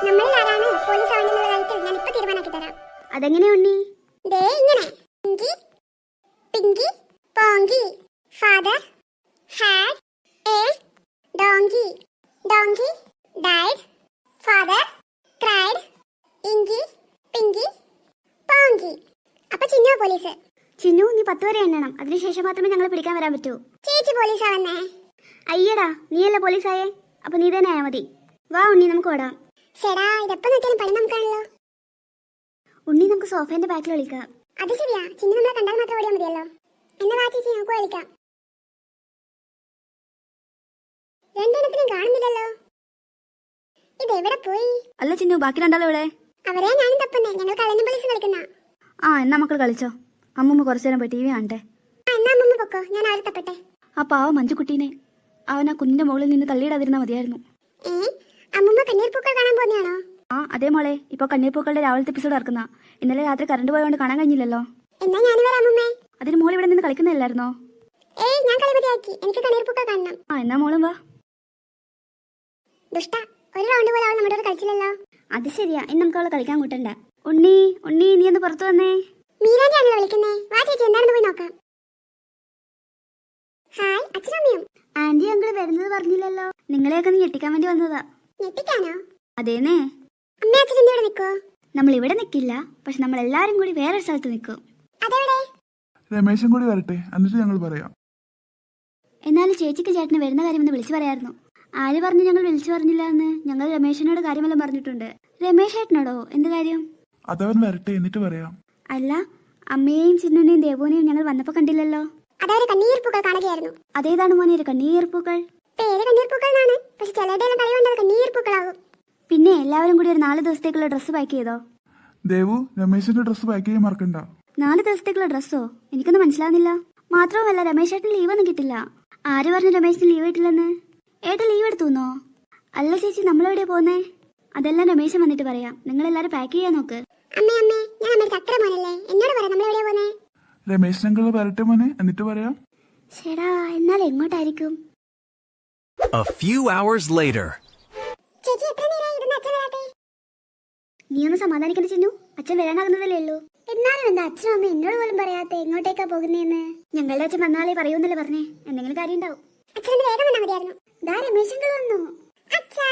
നമ്മളിൽ ആരാണ് പോലീസ് ആവണമെന്നുള്ള കാര്യത്തിൽ ഞാൻ ഇപ്പൊ തീരുമാനാക്കി തരാം. അതെങ്ങനെ ഉണ്ണി? ദേ ഇങ്ങനെ pinky pinky ponky father had a donkey donkey died father cried inky pinky ponky. അപ്പൊ ചിന്നു പോലീസ്. ചിന്നു നീ 10 വരെ എണ്ണണം, അതിനുശേഷം മാത്രമേ ഞങ്ങൾ പിടിക്കാൻ വരാൻ പറ്റൂ. ചേച്ചി പോലീസ് ആവന്നേ. അയ്യടാ നീയല്ല പോലീസായേ, അപ്പൊ നീ തന്നെ ആയാ മതി. വാ ഉണ്ണി നമുക്ക് ഓടാം. ശരാ ഇതെപ്പോ നോക്കിയാലും പണി നമുക്കാണല്ലോ. ഉണ്ണി നമുക്ക് സോഫേന്റെ ബാക്കിൽ കളിക്കാം. അത് ശരിയാ, ചിന്നു നമ്മളെ കണ്ടാൽ മാത്രം ഓടിയാൽ മതിയല്ലോ. എന്നാ വാ ചേച്ചി നമുക്ക് കളിക്കാം. രണ്ടെണ്ണത്തിനും കാണുന്നില്ലല്ലോ, ഇതെവിടെ പോയി? അല്ല ചിന്നു ബാക്കി രണ്ടാളും ഇവിടെ. അവരെ ഞാനും തപ്പുന്നേ, ഞങ്ങൾ കളഞ്ഞ പോലീസ് കളിക്കുന്ന. എന്നാ മക്കൾ കളിച്ചോ, അമ്മമ്മ കുറച്ചു നേരം പോയി TV കാണട്ടെ. എന്നാ അമ്മമ്മ പൊക്കോ, ഞാൻ അവരെ തപ്പട്ടെ. ആ പാവ മഞ്ജുക്കുട്ടീനെ അവൻ ആ കുഞ്ഞിന്റെ മുകളിൽ നിന്ന് തള്ളിയിടാതിരുന്നാ മതിയായിരുന്നു. അമ്മമ്മ കണ്ണീർപ്പൂക്കൾ കാണാൻ പോകുന്നതാണോ? അതേ മോളെ, ഇപ്പൊ കണ്ണീർപ്പൂക്കളുടെ രാവിലത്തെ എപ്പിസോഡ് ഇറക്കുന്ന. ഇന്നലെ രാത്രി കറണ്ട് പോയതുകൊണ്ട് കാണാൻ കഴിഞ്ഞില്ലല്ലോ. എന്നാ ഞാൻ വരാം അമ്മമ്മേ. അതിന് മോൾ ഇവിടെ നിന്ന് കളിക്കുന്നതല്ലായിരുന്നോ? ഞാൻ കളിമതിയാക്കി, എനിക്ക് കണ്ണീർപ്പൂക്കൾ കാണണം. എന്നാ മോളും വാ. ദുഷ്ട, ഒരു റൗണ്ട് പോലെ അവൾ നമ്മുടെ കളിച്ചില്ലല്ലോ. അത് ശരിയാ, ഇന്ന് നമുക്ക് അവളെ കളിക്കാൻ കൂട്ടണ്ട. ഉണ്ണി ഉണ്ണി നീ ഒന്ന് പുറത്തു വന്നേ. മീരാന്റെ ആണല്ലോ വിളിക്കുന്നേ. വാ ചേച്ചി എന്താണെന്ന് പോയി നോക്കാം. ഹായ് അച്ഛനമ്മയും. ആന്റി അങ്കിള് വരുന്നത് പറഞ്ഞില്ലല്ലോ. നിങ്ങളെയൊക്കെ നീ ഞെട്ടിക്കാൻ വേണ്ടി വന്നതാ. ഞെട്ടിക്കാനോ? അതേന്നേ. അമ്മ അച്ഛൻ ഇവിടെ നിക്കോ? നമ്മൾ ഇവിടെ നിക്കില്ല, പക്ഷെ നമ്മൾ എല്ലാരും കൂടി വേറെ സ്ഥലത്ത് നിൽക്കും. അതെവിടെ? രമേശൻ കൂടി വരട്ടെ, എന്നിട്ട് ഞങ്ങൾ പറയാം. എന്നാലും ചേച്ചിക്ക് ചേട്ടന് വരുന്ന കാര്യം ഒന്ന് വിളിച്ചു പറയായിരുന്നു. ആര് പറഞ്ഞു ഞങ്ങൾ വിളിച്ചു പറഞ്ഞില്ല എന്ന്? ഞങ്ങൾ രമേശനോട് കാര്യമെല്ലാം പറഞ്ഞിട്ടുണ്ട്. രമേശ് ചേട്ടനോടോ? എന്ത് കാര്യം? അതവൻ വരട്ടെ എന്നിട്ട് പറയാം. അല്ല, അമ്മയെയും ചിന്നുനെയും ദേവുനെയും ഞങ്ങൾ വന്നപ്പോ കണ്ടില്ലല്ലോ. അതവര് കണ്ണീർപ്പൂക്കൾ കാണുകയായിരുന്നു. അതേതാണ് മോനെ ഒരു കണ്ണീർപ്പൂക്കൾ? പേര് കണ്ണീർപ്പൂക്കൾ എന്നാണ്, പക്ഷെ ചിലരുടെ തലയുണ്ടത് കണ്ണീർപ്പൂക്കളാകും. പിന്നെ എല്ലാവരും കൂടി ഒരു 4 ദിവസത്തേക്കുള്ള ഡ്രസ്സ് പാക്ക് ചെയ്തോ? ദേവു രമേശിന്റെ ഡ്രസ്സ് പാക്ക് ചെയ്യാൻ മറക്കണ്ട. 4 ദിവസത്തേക്കുള്ള ഡ്രസ്സോ? എനിക്കൊന്നും മനസ്സിലാവുന്നില്ല. മാത്രവുമല്ല രമേശ് ചേട്ടന് ലീവൊന്നും കിട്ടില്ല. ആര് പറഞ്ഞു രമേശിന് ലീവ് കിട്ടില്ലെന്ന്? ഏട്ടാ ലീവ് എടുത്തുന്നോ? അല്ല ചേച്ചി, നമ്മളെവിടെയാ പോന്നേ? അതെല്ലാം രമേശൻ വന്നിട്ട് പറയാം. നിങ്ങൾ എല്ലാരും പാക്ക് ചെയ്യാൻ നോക്ക്. അമ്മേ അമ്മേ, ഞാൻ അമ്മയുടെ ചക്കര മോനല്ലേ, എന്നോട് പറയാം നമ്മളെവിടെയാ പോന്നേ. രമേശ് ഞങ്ങൾ വരട്ടെ മോനെ, എന്നിട്ട് പറയാം. ചേടാ എന്നാൽ എങ്ങോട്ടായിരിക്കും? A few hours later. ചേച്ചി എത്ര നേരമായി ഇരുന്ന് അച്ഛൻ വരാത്തെ? നീ ഒന്ന് സമാധാനിക്കണ്ട ചിന്നു, അച്ഛൻ വരാനാകുന്നതല്ലേ ഉള്ളൂ. എന്നാലും എന്താ അച്ഛനും അമ്മ എന്നോട് പോലും പറയാത്തെ എങ്ങോട്ടേക്കാ പോകുന്നേന്ന്? ഞങ്ങളുടെ അച്ഛൻ വന്നാലേ പറയൂന്നല്ലേ പറഞ്ഞേ. എന്തെങ്കിലും കാര്യം ഉണ്ടാവും. അച്ഛനൊന്ന് വേഗം വന്നാൽ മതിയായിരുന്നു. ദാ രമേശങ്കൾ വന്നു. അച്ഛാ.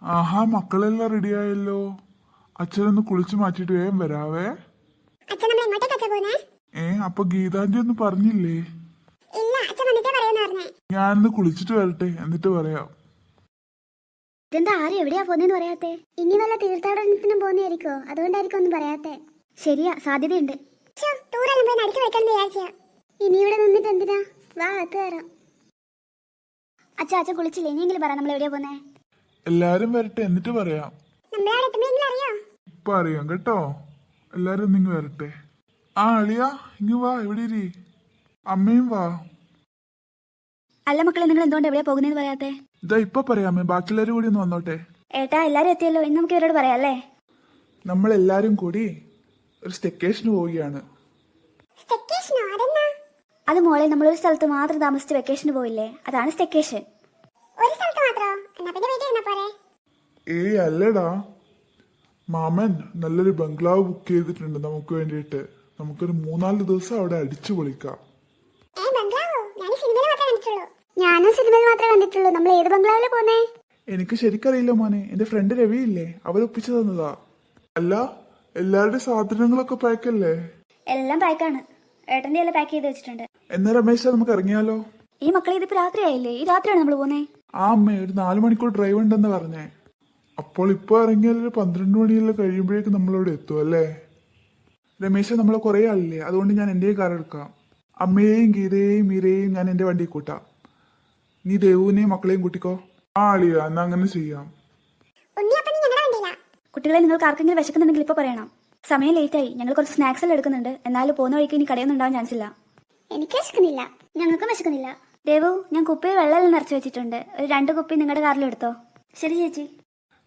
ആഹാ മക്കളെല്ലാം റെഡിയായല്ലോ. അച്ഛനൊന്ന് കുളിച്ചു മാറ്റിട്ട് വേഗം വരാവേ. അച്ഛൻ നമ്മൾ എങ്ങോട്ടേക്കാ അച്ഛാ പോന്നേ? അപ്പൊ ഗീതാന്റി ഒന്നും പറഞ്ഞില്ലേ? ഇല്ല, അച്ഛൻ വന്നിട്ടേ പറയാന്ന് പറഞ്ഞേ. ഞാനൊന്ന് കുളിച്ചിട്ട് വരട്ടെ എന്നിട്ട് പറയാം. ഇതെന്താ ആരും എവിടെയാ പോന്നേന്ന് പറയാത്തെ? ഇനി വല്ല തീർത്ഥാടനത്തിനും പോകുന്നതായിരിക്കോ, അതുകൊണ്ടായിരിക്കും ഒന്നും പറയാത്തെ. ശരിയാ, സാധ്യതയുണ്ട്. ടൂറെല്ലാം പോയി അടിച്ചു വെക്കാൻ വിചാരിച്ചാ. ഇനി ഇവിടെ നിന്നിട്ട് എന്തിനാ? വാ അകത്ത് കയറാം. അച്ഛൻ കുളിച്ചില്ലേ? ഇനിയെങ്കിലും പറ നമ്മൾ എവിടെയാ പോന്നേ. എല്ലാരും വരട്ടെ എന്നിട്ട് പറയാം. നമ്മളവിടെ എത്തുമ്പോഴെങ്കിലും അറിയോ? ഇപ്പൊ അറിയാം കേട്ടോ. എല്ലാരും ഒന്നിങ്ങ് വരട്ടെ. അളിയാ ഇങ്ങ് വാ, എവിടെ ഇരി. അമ്മയും വാ. അല്ല മക്കളെ, നിങ്ങൾ എന്തുകൊണ്ട് എവിടെയാ പോകുന്നതെന്ന് പറയാത്തെ? ഇതാ ഇപ്പൊ പറയാമേ, ബാക്കിയുള്ളവരും കൂടി ഒന്ന് വന്നോട്ടെ. ഏട്ടാ എല്ലാരും എത്തിയല്ലോ, ഇന്ന് നമുക്ക് ഇവരോട് പറയാല്ലേ? നമ്മൾ എല്ലാരും കൂടി ഒരു സ്റ്റെക്കേഷന് പോവുകയാണ്. സ്റ്റെക്കേഷനോ? അതെന്നാ? അത് മോളെ, നമ്മളൊരു സ്ഥലത്ത് മാത്രം താമസിച്ച് വെക്കേഷന് പോയില്ലേ, അതാണ് സ്റ്റെക്കേഷൻ. ഒരു സ്ഥലത്ത് മാത്രോ? എന്നാ പിന്നെ വീട്ടിൽ ഇരുന്നാ പോരെ? അല്ലടാ, മാമൻ നല്ലൊരു ബംഗ്ലാവ് ബുക്ക് ചെയ്തിട്ടുണ്ട് നമുക്ക് വേണ്ടിയിട്ട്. നമുക്കൊരു 3-4 ദിവസം അവിടെ അടിച്ചു പൊളിക്കാം. ബംഗ്ലാവോ? ഞാൻ സിനിമയിൽ മാത്രമേ കണ്ടിട്ടുള്ളൂ. ഞാനും സിനിമയിൽ മാത്രമേ കണ്ടിട്ടുള്ളൂ. നമ്മൾ ഏത് ബംഗ്ലാവിലെ പോന്നേ? എനിക്ക് ശരിക്കറിയില്ല മോനെ, എന്റെ ഫ്രണ്ട് രവി ഇല്ലേ, അവരൊപ്പിച്ചു തന്നതാ. അല്ല എല്ലാവരുടെ സാധനങ്ങളൊക്കെ പാക്കല്ലേ? എല്ലാം പാക്കാണ്. ഏട്ടന്റെ എല്ലാം പാക്ക് ചെയ്ത് വെച്ചിട്ടുണ്ട്. എന്നാ രമേശ നമുക്ക് ഇറങ്ങിയാലോ? ഈ മക്കളെ ഇതിപ്പോ രാത്രിയായില്ലേ? ഈ രാത്രിയാണ് നമ്മൾ പോന്നേ. ആ അമ്മ ഒരു 4 മണിക്കൂർ ഡ്രൈവ് ഉണ്ടെന്ന് പറഞ്ഞേ. അപ്പോൾ ഇപ്പൊ ഇറങ്ങിയാൽ 12 മണിയെല്ലാം കഴിയുമ്പോഴേക്ക് നമ്മളവിടെ എത്തും അല്ലേ? രമേശ നമ്മളെ കുറെ ആളില്ലേ, അതുകൊണ്ട് ഞാൻ എന്റെ കാർ എടുക്കാം. അമ്മയെയും ഗീതയെയും മീരയെയും ഞാൻ എന്റെ വണ്ടി കൂട്ടാം. നീ ദേവുവിനെയും മക്കളെയും കൂട്ടിക്കോ. അളിയാ എന്നാ അങ്ങനെ ചെയ്യാം. കുട്ടികളെ, നിങ്ങൾക്ക് ആർക്കെങ്കിലും വിശക്കുന്നുണ്ടെങ്കിൽ ഇപ്പൊ പറയണം. സമയം ലേറ്റായി, ഞങ്ങൾ കുറച്ച് സ്നാക്സ് എല്ലാം എടുക്കുന്നുണ്ട്. എന്നാലും പോകുന്ന വഴിക്ക് ഇനി കടയൊന്നും ഉണ്ടാവാൻ ചാൻസ് ഇല്ല. എനിക്ക് വിശക്കുന്നില്ല. ഞങ്ങൾക്കും വിശക്കുന്നില്ല. ദേവു, ഞാൻ കുപ്പിയിൽ വെള്ളം നിറച്ചു വെച്ചിട്ടുണ്ട്. ഒരു 2 കുപ്പി നിങ്ങളുടെ കാറിൽ എടുത്തോ. ശരി ചേച്ചി.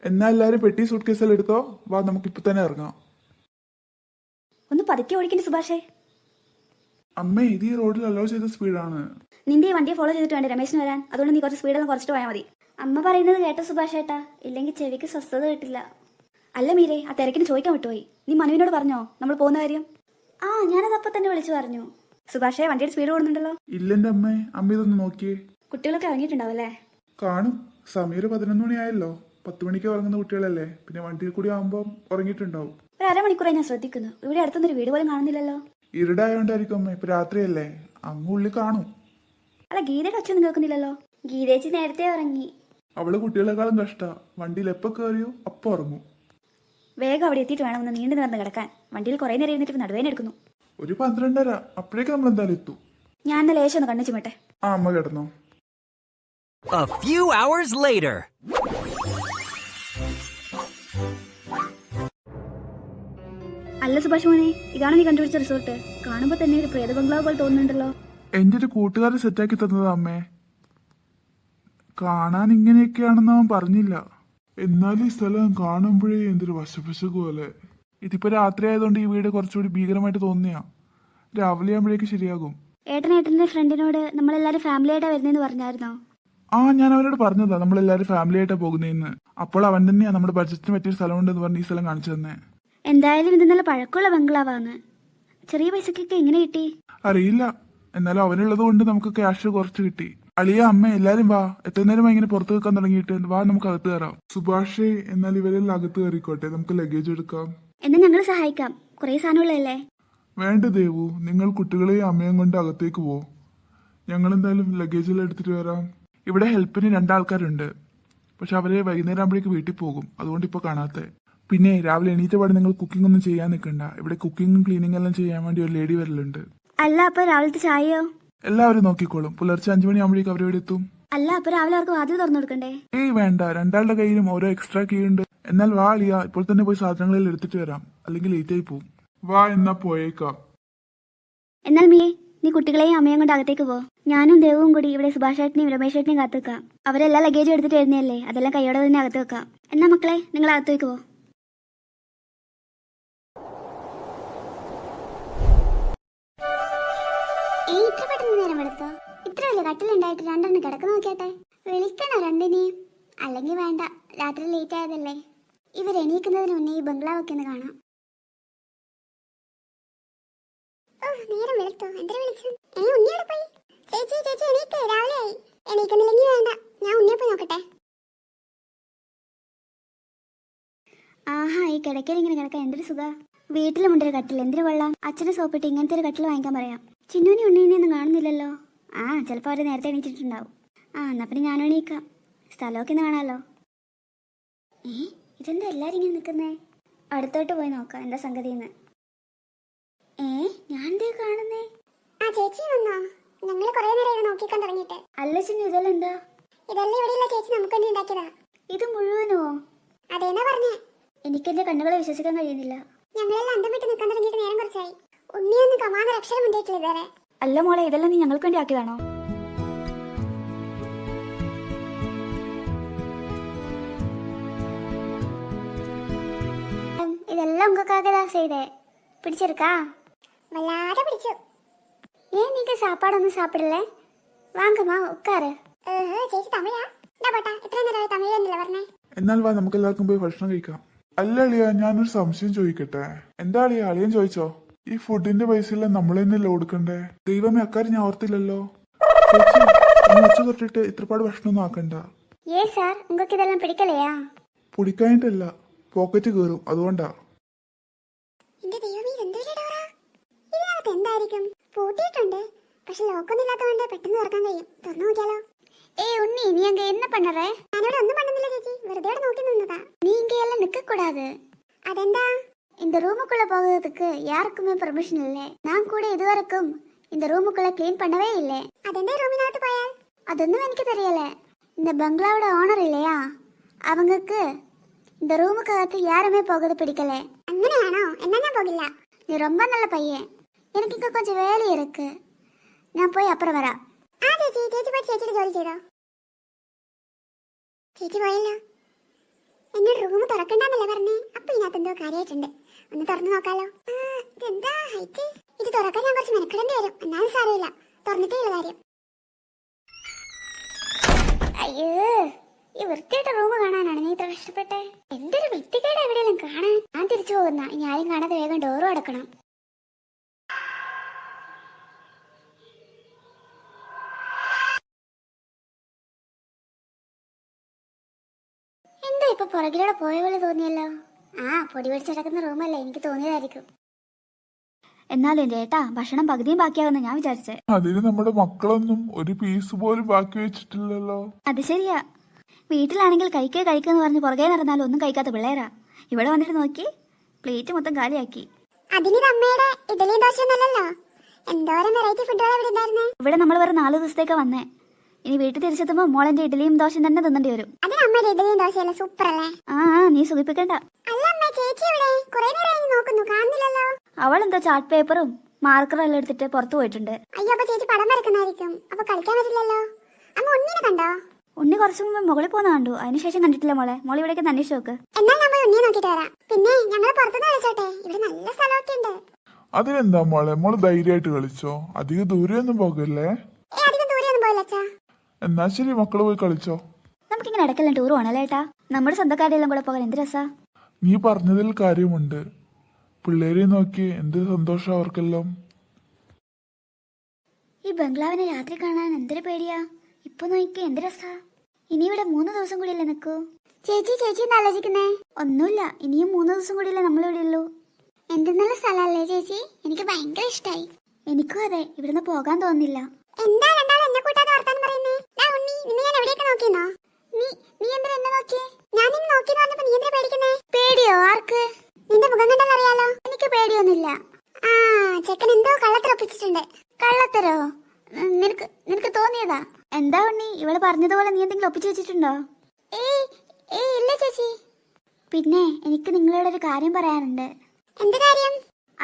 എന്നാ എല്ലാരും പെട്ടി സൂട്ട് കേസെല്ലാം എടുത്തോ. വാ നമുക്ക് ഇപ്പൊ തന്നെ ഇറങ്ങാം. ഒന്ന് പതുക്കെ ഓടിക്കണ്ടേ സുഭാഷേ? അമ്മ ഇത് ഈ റോഡിൽ അലോ ചെയ്ത സ്പീഡാണ്. നിന്റെ ഈ വണ്ടിയെ ഫോളോ ചെയ്തിട്ട് വേണ്ട രമേശിന് വരാൻ. അതുകൊണ്ട് നീ കുറച്ച് സ്പീഡെല്ലാം കുറച്ചിട്ട് പോയാൽ മതി. അമ്മ പറയുന്നത് കേട്ടോ സുഭാഷ് ഏട്ടാ, ഇല്ലെങ്കിൽ ചെവിക്ക് സ്വസ്ഥത കിട്ടില്ല. അല്ല മീരെ, ആ തിരക്കിന് ചോദിക്കാൻ വിട്ടുപോയി. നീ മനുവിനോട് പറഞ്ഞോ നമ്മൾ പോകുന്ന കാര്യം? ആ, ഞാനത് അപ്പം തന്നെ വിളിച്ചു പറഞ്ഞു. സുഭാഷേ, വണ്ടിയുടെ സ്പീഡ് കൂടുന്നുണ്ടല്ലോ. ഇല്ലെന്റെ അമ്മേ, അമ്മ ഇതൊന്ന് നോക്കിയേ. കുട്ടികളൊക്കെ ഇറങ്ങിയിട്ടുണ്ടാവും അല്ലേ? കാണും. സമയം ഒരു 11 മണിയായല്ലോ. 10 മണിക്ക് ഉറങ്ങുന്ന കുട്ടികളല്ലേ, പിന്നെ വണ്ടിയിൽ കൂടി ആകുമ്പോൾ ഉറങ്ങിയിട്ടുണ്ടാവും. ഒരു അരമണിക്കൂറായി ഞാൻ ശ്രദ്ധിക്കുന്നു. ഇവിടെ അടുത്തൊന്നൊരു വീട് പോലും കാണുന്നില്ലല്ലോ. ഇരുടായോണ്ടായിരിക്കും അമ്മ, ഇപ്പൊ രാത്രിയല്ലേ, അങ്ങ് ഉള്ളിൽ കാണും. അല്ല, ഗീതയുടെ ഒച്ചയൊന്നും കേൾക്കുന്നില്ലല്ലോ. ഗീതേച്ചി നേരത്തെ ഉറങ്ങി. അവള് കുട്ടികളെക്കാളും കഷ്ട. വണ്ടിയിൽ എപ്പോ കയറിയോ അപ്പൊ ഉറങ്ങും. വേഗം അവിടെ എത്തിയിട്ട് വേണം ഒന്ന് നീണ്ടു നിറന്ന് കിടക്കാൻ. വണ്ടിയിൽ കുറേ നേരം ഇരുന്നിട്ട് നടുവേന എടുക്കുന്നു. ഒരു 12:30 അപ്പോഴേക്ക് നമ്മൾ എന്തായാലും എത്തും. ഞാൻ ഇന്ന് ലേശം ഒന്ന് കണ്ണു ചിമ്മട്ടെ. ആ, അമ്മ കിടന്നോ. A few hours later. അല്ല സുഭാഷ് മോനെ, ഇതാണ് നീ കണ്ടുപിടിച്ച റിസോർട്ട്? കാണുമ്പോ തന്നെ ഒരു പ്രേത ബംഗ്ലാവ് പോലെ തോന്നുന്നുണ്ടല്ലോ. എന്റെ ഒരു കൂട്ടുകാരൻ സെറ്റാക്കി തന്നതാ അമ്മേ. കാണാൻ ഇങ്ങനെയൊക്കെയാണെന്ന് അവൻ പറഞ്ഞില്ല. എന്നാലും ഈ സ്ഥലം കാണുമ്പോഴേ എന്തൊരു വശപശക്ക് പോലെ. ഇതിപ്പോ രാത്രി ആയതുകൊണ്ട് ഈ വീട് കുറച്ചുകൂടി ഭീകരമായിട്ട് തോന്നിയാ. രാവിലെ ആകുമ്പോഴേക്ക് ശരിയാകും. ഏട്ടന്റെ ഫ്രണ്ടിനോട് നമ്മളെല്ലാരും ഫാമിലി ആയിട്ടാ വരുന്നതെന്ന് പറഞ്ഞായിരുന്നോ? ആ, ഞാൻ അവരോട് പറഞ്ഞതാ നമ്മളെല്ലാരും ഫാമിലി ആയിട്ടാ പോകുന്നതെന്ന്. അപ്പോൾ അവൻ തന്നെയാ നമ്മുടെ ബഡ്ജറ്റിന് പറ്റിയ സ്ഥലമുണ്ടെന്ന് പറഞ്ഞ് ഈ സ്ഥലം കാണിച്ചു തന്നെ. എന്തായാലും ഇത് നല്ല പഴക്കമുള്ള ബംഗ്ലാവാന്ന്. ചെറിയ പൈസക്കൊക്കെ എങ്ങനെ കിട്ടി? അറിയില്ല. എന്നാലും അവനുള്ളത് കൊണ്ട് നമുക്ക് ക്യാഷ് കുറച്ച് കിട്ടി. അളിയ, അമ്മ എല്ലാരും വാ. എത്ര നേരം ഇങ്ങനെ പുറത്ത് വെക്കാൻ തുടങ്ങിയിട്ട് വാ, നമുക്ക് അകത്ത് കയറാം. സുഭാഷേ, എന്നാൽ ഇവരെല്ലാം അകത്ത് കയറിക്കോട്ടെ, നമുക്ക് ലഗേജ് എടുക്കാം. എന്നാ ഞങ്ങൾ സഹായിക്കാം, കുറെ സാധനങ്ങളല്ലേ. വേണ്ട ദേവു, നിങ്ങൾ കുട്ടികളെയും അമ്മയും കൊണ്ട് അകത്തേക്ക് പോ. ഞങ്ങൾ എന്തായാലും ലഗേജെല്ലാം എടുത്തിട്ട് വരാം. ഇവിടെ ഹെൽപ്പിന് 2 ആൾക്കാരുണ്ട്. പക്ഷെ അവര് വൈകുന്നേരം ആകുമ്പോഴേക്ക് വീട്ടിൽ പോകും, അതുകൊണ്ട് ഇപ്പൊ കാണാത്തെ. പിന്നെ രാവിലെ എണീറ്റപാട് നിങ്ങൾ കുക്കിംഗ് ഒന്നും ചെയ്യാൻ നിൽക്കണ്ട. ഇവിടെ കുക്കിംഗും ക്ലീനിങ് എല്ലാം ചെയ്യാൻ വേണ്ടി ഒരു ലേഡി വരലുണ്ട്. അല്ല, അപ്പൊ രാവിലത്തെ ചായയോ? എല്ലാവരും നോക്കിക്കോളും. പുലർച്ചെ 5 മണിയാകുമ്പോഴേക്ക് അവരിവിടെ എത്തും. അല്ല, അപ്പൊ രാവിലെ അവർക്ക് വാതിൽ തുറന്നു കൊടുക്കണ്ടേ? ഏയ് വേണ്ട, 2 ആളുടെ കയ്യിലും ഓരോ എക്സ്ട്രാ കീ ഉണ്ട്. എന്നാൽ വാ അളിയ, ഇപ്പോൾ തന്നെ പോയി സാധനങ്ങളെല്ലാം എടുത്തിട്ട് വരാം, അല്ലെങ്കിൽ ലേറ്റ് ആയി പോകും. വാ, എന്നാ പോയേക്കാം. എന്നാൽ മിയെ, നീ കുട്ടികളെയും അമ്മയും കൊണ്ട് അകത്തേക്ക് പോ. ഞാനും ദേവും കൂടി ഇവിടെ സുഭാഷ് ഏട്ടനെയും രമേശ് ഏട്ടനെയും കാത്തു വെക്കാം. അവരെല്ലാം ലഗേജ് എടുത്തിട്ട് വരുന്നതല്ലേ, അതെല്ലാം കൈയോടെ തന്നെ അകത്ത് വെക്കാം. എന്നാ മക്കളെ, നിങ്ങൾ അകത്തേക്ക് പോ. ഇത്ര പെട്ടെന്ന് നേരം എടുത്തോ? ഇത്ര വലിയ കട്ടിലുണ്ടായിട്ട് 2 കിടക്ക് നോക്കിയാട്ടെ. വിളിക്കണോ 2-നെയും? അല്ലെങ്കിൽ വേണ്ട, രാത്രി ലേറ്റ് ആയതല്ലേ. ഇവരെണീക്കുന്നതിന് മുന്നേ ഈ ബംഗ്ലാവൊക്കെ ഒന്ന് കാണാം. നേരം വെളുത്തോ? എന്തിനാ വിളിച്ചു? ഉണ്ണിയോടെ പോയി. ചേച്ചി ചേച്ചി എണീക്ക്, രാവിലെ ആയി. എണീക്കുന്നില്ലെങ്കിൽ വേണ്ട, ഞാൻ ഉണ്ണിയെ പോയി നോക്കട്ടെ. ആഹാ, ഈ കിടക്കയിൽ ഇങ്ങനെ കിടക്കാൻ എന്തൊരു സുഖ. വീട്ടിലുമുണ്ടൊരു കട്ടിൽ, എന്തൊരു വെള്ളം. അച്ഛന് സോപ്പിട്ട് ഇങ്ങനത്തെ ഒരു കട്ടിൽ വാങ്ങിക്കാൻ പറയാം. ചിന്നുവിനെ ഉണ്ണീനെയൊന്നും കാണുന്നില്ലല്ലോ. ആ, ചിലപ്പോൾ അവർ നേരത്തെ എണീറ്റിട്ടുണ്ടാവും. ആ, എന്നാ പിന്നെ ഞാനും എണീക്കാം. സ്ഥലമൊക്കെ ഒന്ന് കാണാമല്ലോ. ഇതെന്താ എല്ലാരും ഇങ്ങനെ നിൽക്കുന്നേ? അടുത്തോട്ട് പോയി നോക്കാം എന്താ സംഗതിന്ന്. ഞാൻ എന്തേ കാണുന്നേ? ആ, ചേച്ചി വന്നോ? ഞങ്ങൾ കുറെ നേരം ഇത് നോക്കിക്കാൻ തുടങ്ങിയിട്ട്. അല്ല ചിന്നു, ഇതെല്ലാം എന്താ? ഇതല്ലേ ഇവിടെയുള്ള ചേച്ചി നമുക്ക് വേണ്ടി ഉണ്ടാക്കിയതാ. ഇത് മുഴുവനോ? അതേന്നാ പറഞ്ഞേ. എനിക്കെന്റെ കണ്ണുകളെ വിശ്വസിക്കാൻ കഴിയുന്നില്ല. ഞങ്ങളെല്ലാം അന്തം വിട്ട് നിൽക്കാൻ തുടങ്ങിയിട്ട് നേരം കുറച്ചായി. ഉണ്ണിയൊന്നും കമാന്ന അക്ഷരം ഉണ്ടായിട്ടില്ല ഇതുവരെ. അല്ല മോളെ, ഇതെല്ലാം നീ ഞങ്ങൾക്ക് വേണ്ടി ആക്കിയതാണോ? ഇതെല്ലാം ഉങ്ങൾക്കാകെ ചെയ്തേ. പിടിച്ചെടുക്കാ? വല്ലാതെ പിടിച്ചു. നീക്ക് സാപ്പാടൊന്നും സാപ്പിടല്ലേ? വാങ്ങുമാ, ഉക്കാറ്. ചേച്ചി തമിഴാ? പോട്ടാ, ഇത്ര നേരമായി തമിഴ് തന്നെയല്ലേ പറഞ്ഞേ. എന്നാൽ വാ, നമുക്ക് എല്ലാവർക്കും പോയി ഭക്ഷണം കഴിക്കാം. അല്ല അളിയ, ഞാനൊരു സംശയം ചോദിക്കട്ടെ. എന്താ അളിയ, അളിയൻ ചോദിച്ചോ? ഈ ഫുഡിന്റെ പൈസ എല്ലാം നമ്മൾ തന്നെയല്ലേ കൊടുക്കണ്ടേ? ദൈവമേ, അക്കാര്യം ഞാൻ ഓർത്തില്ലല്ലോ. വെച്ച് തൊട്ടിട്ട് ഇത്രപാട് ഭക്ഷണമൊന്നും ആക്കണ്ട. സാർ, നിങ്ങൾക്ക് ഇതെല്ലാം പിടിക്കലയാ? പൊടിക്കായിട്ടല്ല, പോക്കറ്റ് കയറും, അതുകൊണ്ടാ. ഇതിനകത്ത് എന്തായിരിക്കും? പൂട്ടിയിട്ടുണ്ട്, പക്ഷെ ലോക്കൊന്നും ഇല്ലാത്തതുകൊണ്ട് പെട്ടെന്ന് തുറക്കാൻ കഴിയും. തുറന്നു നോക്കിയാലോ? ഉണ്ണി, നീ അങ്ക என்ன பண்ற? ഞാനിവിടെ ഒന്നും பண்ணுന്നില്ല ചേച്ചി, വെറുതെ നോക്കി നിന്നതാ. നീ ഇങ്ങെല്ലാം നിൽക്ക കൂടാது. അതെന്താ? இந்த ரூமுக்குள்ள போகிறதுக்கு யாருக்குமே பெர்மிஷன் இல்லை. நான் கூட இதுவரைக்கும் இந்த ரூமுக்குள்ள க்ளீன் பண்ணவே இல்லை. അതെന്താ റൂമിനകത്ത് പോയാൽ? അതൊന്നും എനിക്ക് தெரியல. இந்த பங்களாவோட ஓனர் இல்லையா, அவங்களுக்கு இந்த ரூமுக்கകത്ത് யாருமே போகிறது பிடிக்கல. അങ്ങനെയാണോ? എന്നാ ഞാൻ പോകില്ല. நீ ரொம்ப நல்ல பையன். எனக்கு இங்க கொஞ்சம் வேலை இருக்கு, ഞാൻ പോയി അപ്പുറം വരാം. ആ ചേച്ചി, ചേച്ചി പോയി ചേച്ചിയുടെ ജോലി ചെയ്തോ. ചേച്ചി പോയല്ലോ. എന്നോട് റൂം തുറക്കണ്ടെന്നല്ലേ പറഞ്ഞേ? അപ്പൊ ഇതിനകത്ത് എന്തോ കാര്യമായിട്ടുണ്ട്. ഒന്ന് തുറന്നു നോക്കാലോ. ഇതെന്താ ഹൈറ്റ്? ഇത് തുറക്കാൻ ഞാൻ കുറച്ച് മെനക്കെടേണ്ടി വരും. എന്നാലും സാരമില്ല, തുറന്നിട്ടേ ഉള്ള കാര്യം. അയ്യോ, ഈ വൃത്തിയായിട്ട റൂം കാണാനാണ് നീ ഇത്ര കഷ്ടപ്പെട്ടെ? എന്തൊരു വൃത്തികേട് എവിടെയെങ്കിലും കാണാൻ. ഞാൻ തിരിച്ചു പോകുന്ന ഇനി ആരും കാണാതെ വേഗം ഡോറും അടക്കണം. എന്താ ഇപ്പൊ പുറകിലൂടെ പോയ പോലെ തോന്നിയല്ലോ? ആ, പൊടി പിടിച്ചടക്കുന്ന റൂമല്ലേ, എനിക്ക് തോന്നിയതായിരിക്കും. എന്നാലും എൻ്റെ ഏട്ടാ ഭക്ഷണം പകുതിയും ബാക്കിയാവുന്ന ഞാൻ വിചാരിച്ചേ. അതിന് നമ്മുടെ മക്കളൊന്നും ഒരു പീസ് പോലും ബാക്കി വെച്ചിട്ടില്ലല്ലോ. അത് ശരിയാ. വീട്ടിലാണെങ്കിൽ കഴിക്കാന്ന് പറഞ്ഞ് പുറകെ നടന്നാലും ഒന്നും കഴിക്കാത്ത പിള്ളേരാ. ഇവിടെ വന്നിട്ട് നോക്കി പ്ലേറ്റ് മൊത്തം കാലിയാക്കി. അതിന് അമ്മയുടെ ഇഡലിയും ദോശയൊന്നല്ലല്ലോ, എന്തോരം വെറൈറ്റി ഫുഡുകൾ ഇവിടെ ഉണ്ടായിരുന്നേ. ഇവിടെ നമ്മൾ വേറെ 4 ദിവസത്തേക്കാ വന്നേ. ഇനി വീട്ടിൽ തിരിച്ചെത്തുമ്പോൾ മോളെന്റെ ഇഡലിയും ദോശയും തന്നെ തിന്നേണ്ടി വരും. അതിന് അമ്മയുടെ ഇഡലിയും ദോശയല്ല സൂപ്പർ അല്ലേ? നീ സുഖിപ്പിക്കണ്ട. അല്ല അമ്മ, ചേച്ചി ഇവിടെ കുറെ നേരം നോക്കുന്നു, കാണുന്നില്ലല്ലോ. അവളെന്തോ ചാർട്ട് പേപ്പറും മാർക്കറും എല്ലാം എടുത്തിട്ട് പുറത്തു പോയിട്ടുണ്ട്. അയ്യോ, അപ്പൊ ചേച്ചി പടം വരക്കുന്നായിരിക്കും, അപ്പൊ കളിക്കാൻ പറ്റില്ലല്ലോ. അമ്മ ഉണ്ണിനെ കണ്ടോ? ഉണ്ണി കുറച്ചു മുമ്പ് മുകളിൽ പോകുന്ന കണ്ടു, അതിനുശേഷം കണ്ടിട്ടില്ല മോളെ. മോൾ ഇവിടേക്ക് അന്വേഷിച്ച് നോക്ക്. എന്നാൽ നമ്മൾ ഉണ്ണിയെ നോക്കിട്ട് വരാം. പിന്നെ ഞങ്ങൾ പുറത്തുനിന്ന് കളിച്ചോട്ടെ, ഇവിടെ നല്ല സ്ഥലമൊക്കെ ഉണ്ട്. അതിനെന്താ മോള് ധൈര്യമായിട്ട് കളിച്ചോ, അധികം ദൂരെയൊന്നും പോകല്ലേ. അധികം ദൂരെയൊന്നും പോയില്ല അച്ഛാ. എന്നാ ശരി, മക്കള് പോയി കളിച്ചോ. നമുക്കിങ്ങനെ ഇടയ്ക്കെല്ലാം ടൂർ പോകണല്ലേ ഏട്ടാ? നമ്മുടെ സ്വന്തക്കാരുടെ എല്ലാം കൂടെ പോകാൻ എന്ത് രസാ. നീ പറഞ്ഞതിൽ കാര്യമുണ്ട്. പിള്ളേരെ നോക്കി എന്ത് സന്തോഷം അവർക്കെല്ലാം. ഈ ബംഗ്ലാവിനെ രാത്രി കാണാൻ എന്തൊരു പേടിയാ. ഇപ്പൊ നോക്കി എന്ത് രസാ. ഇനി ഇവിടെ 3 ദിവസം കൂടിയല്ലേ നിൽക്കൂ. ചേച്ചി എന്താ ആലോചിക്കുന്നേ? ഒന്നുമില്ല, ഇനിയും 3 ദിവസം കൂടിയല്ലേ നമ്മളിവിടെ ഉള്ളൂ. എന്ത് നല്ല സ്ഥലല്ലേ ചേച്ചി, എനിക്ക് ഭയങ്കര ഇഷ്ടായി. എനിക്കും അതെ, ഇവിടുന്ന് പോകാൻ തോന്നുന്നില്ല. എന്താ രണ്ടാളും എന്നെ കൂട്ടാതെ വർത്താനം പറയുന്നേ? ഉണ്ണി, നിന്നെ ഞാൻ എവിടെയൊക്കെ നോക്കിയെന്നോ? നീ എന്തിനാ എന്നെ നോക്കിയേ? ഞാൻ നിന്നെ നോക്കിയെന്ന് പറഞ്ഞപ്പോ നീ എന്തിനാ പേടിക്കുന്നേ? പേടിയോ? ആർക്ക്? നിന്റെ മുഖം കണ്ടാൽ അറിയാലോ. എനിക്ക് പേടിയൊന്നുമില്ല. ആ, ചെക്കൻ എന്തോ കള്ളത്തരൊപ്പിച്ചിട്ടുണ്ട്. കള്ളത്തരോ? നിനക്ക് തോന്നിയതാ? എന്താ ഉണ്ണി, ഇവള് പറഞ്ഞതുപോലെ നീ എന്തെങ്കിലും ഒപ്പിച്ചു വെച്ചിട്ടുണ്ടോ? ഇല്ല ചേച്ചി. പിന്നെ എനിക്ക് നിങ്ങളോടൊരു കാര്യം പറയാനുണ്ട്. എന്ത് കാര്യം?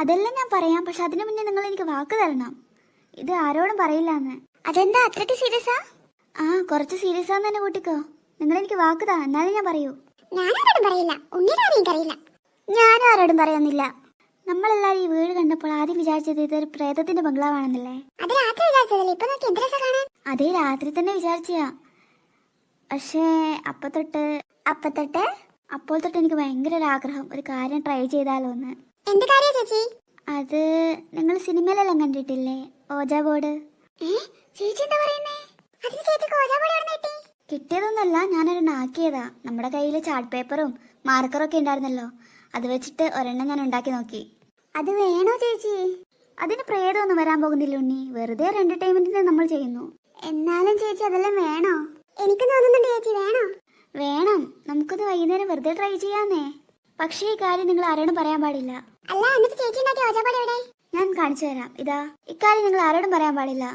അതെല്ലാം ഞാൻ പറയാം, പക്ഷെ അതിനു മുന്നേ നിങ്ങൾ എനിക്ക് വാക്ക് തരണം. ഇത് ആരോടും പറയില്ലാന്ന്. അതെന്താ അത്രയ്ക്ക് സീരിയസാ? കുറച്ച് സീരിയസ് ആന്ന് തന്നെ കൂട്ടിക്കോ. നിങ്ങൾ എനിക്ക് വാക്ക് താ, എന്നാലും ഞാൻ പറയൂ. ഞാനാരോടും പറയില്ല, ഉണ്ണിയുടെ കാര്യം എനിക്കറിയില്ല. ഞാനും ആരോടും പറയുന്നില്ല. നമ്മളെല്ലാരും ഈ വീട് കണ്ടപ്പോൾ ആദ്യം വിചാരിച്ചത് ഇതൊരു പ്രേതത്തിന്റെ ബംഗ്ലാവാണെന്നല്ലേ? അത് രാത്രി വിചാരിച്ചതല്ലേ, ഇപ്പൊ നോക്കി എന്ത് രസാ കാണാൻ. അതേ, രാത്രി തന്നെ വിചാരിച്ചാ. പക്ഷേ അപ്പോൾ തൊട്ട് എനിക്ക് ഭയങ്കര ഒരു ആഗ്രഹം, ഒരു കാര്യം ട്രൈ ചെയ്താലോ എന്ന്. എന്ത് കാര്യം ചേച്ചി? അത് നിങ്ങൾ സിനിമയിലെല്ലാം കണ്ടിട്ടില്ലേ, ഓജാ ബോർഡ്? ചേച്ചി എന്താ പറയുന്നേ? അതിന് ചേച്ചിക്ക് ഓജാ ബോർഡ് എവിടെ കിട്ടി? കിട്ടിയതൊന്നല്ല, ഞാനൊരു ആക്കിയതാ. നമ്മുടെ കയ്യിൽ ചാർട്ട് പേപ്പറും മാർക്കറും ഒക്കെ ഉണ്ടായിരുന്നല്ലോ, അത് വെച്ചിട്ട് ഒരെണ്ണം ഞാൻ ഉണ്ടാക്കി നോക്കി. അത് വേണോ ചേച്ചി? അതിന് പ്രേതമൊന്നും വരാൻ പോകുന്നില്ല ഉണ്ണി, വെറുതെ ഒരു എന്റർടൈൻമെന്റിന് നമ്മൾ ചെയ്യുന്നു. എന്നാലും ചേച്ചി അതെല്ലാം വേണോ? എനിക്ക് തോന്നുന്നുണ്ട് ചേച്ചി വേണോ? വേണം, നമുക്കൊന്ന് വൈകുന്നേരം വെറുതെ ട്രൈ ചെയ്യാന്നേ. പക്ഷേ ഈ കാര്യം നിങ്ങൾ ആരോടും പറയാൻ പാടില്ല. അല്ല, എന്നിട്ട് ചേച്ചി ഉണ്ടാക്കിയ ഓജാ ബോർഡ് എവിടെ? ഞാൻ കാണിച്ചു തരാം. ഇതാ, ഇക്കാര്യം നിങ്ങൾ ആരോടും പറയാൻ പാടില്ല.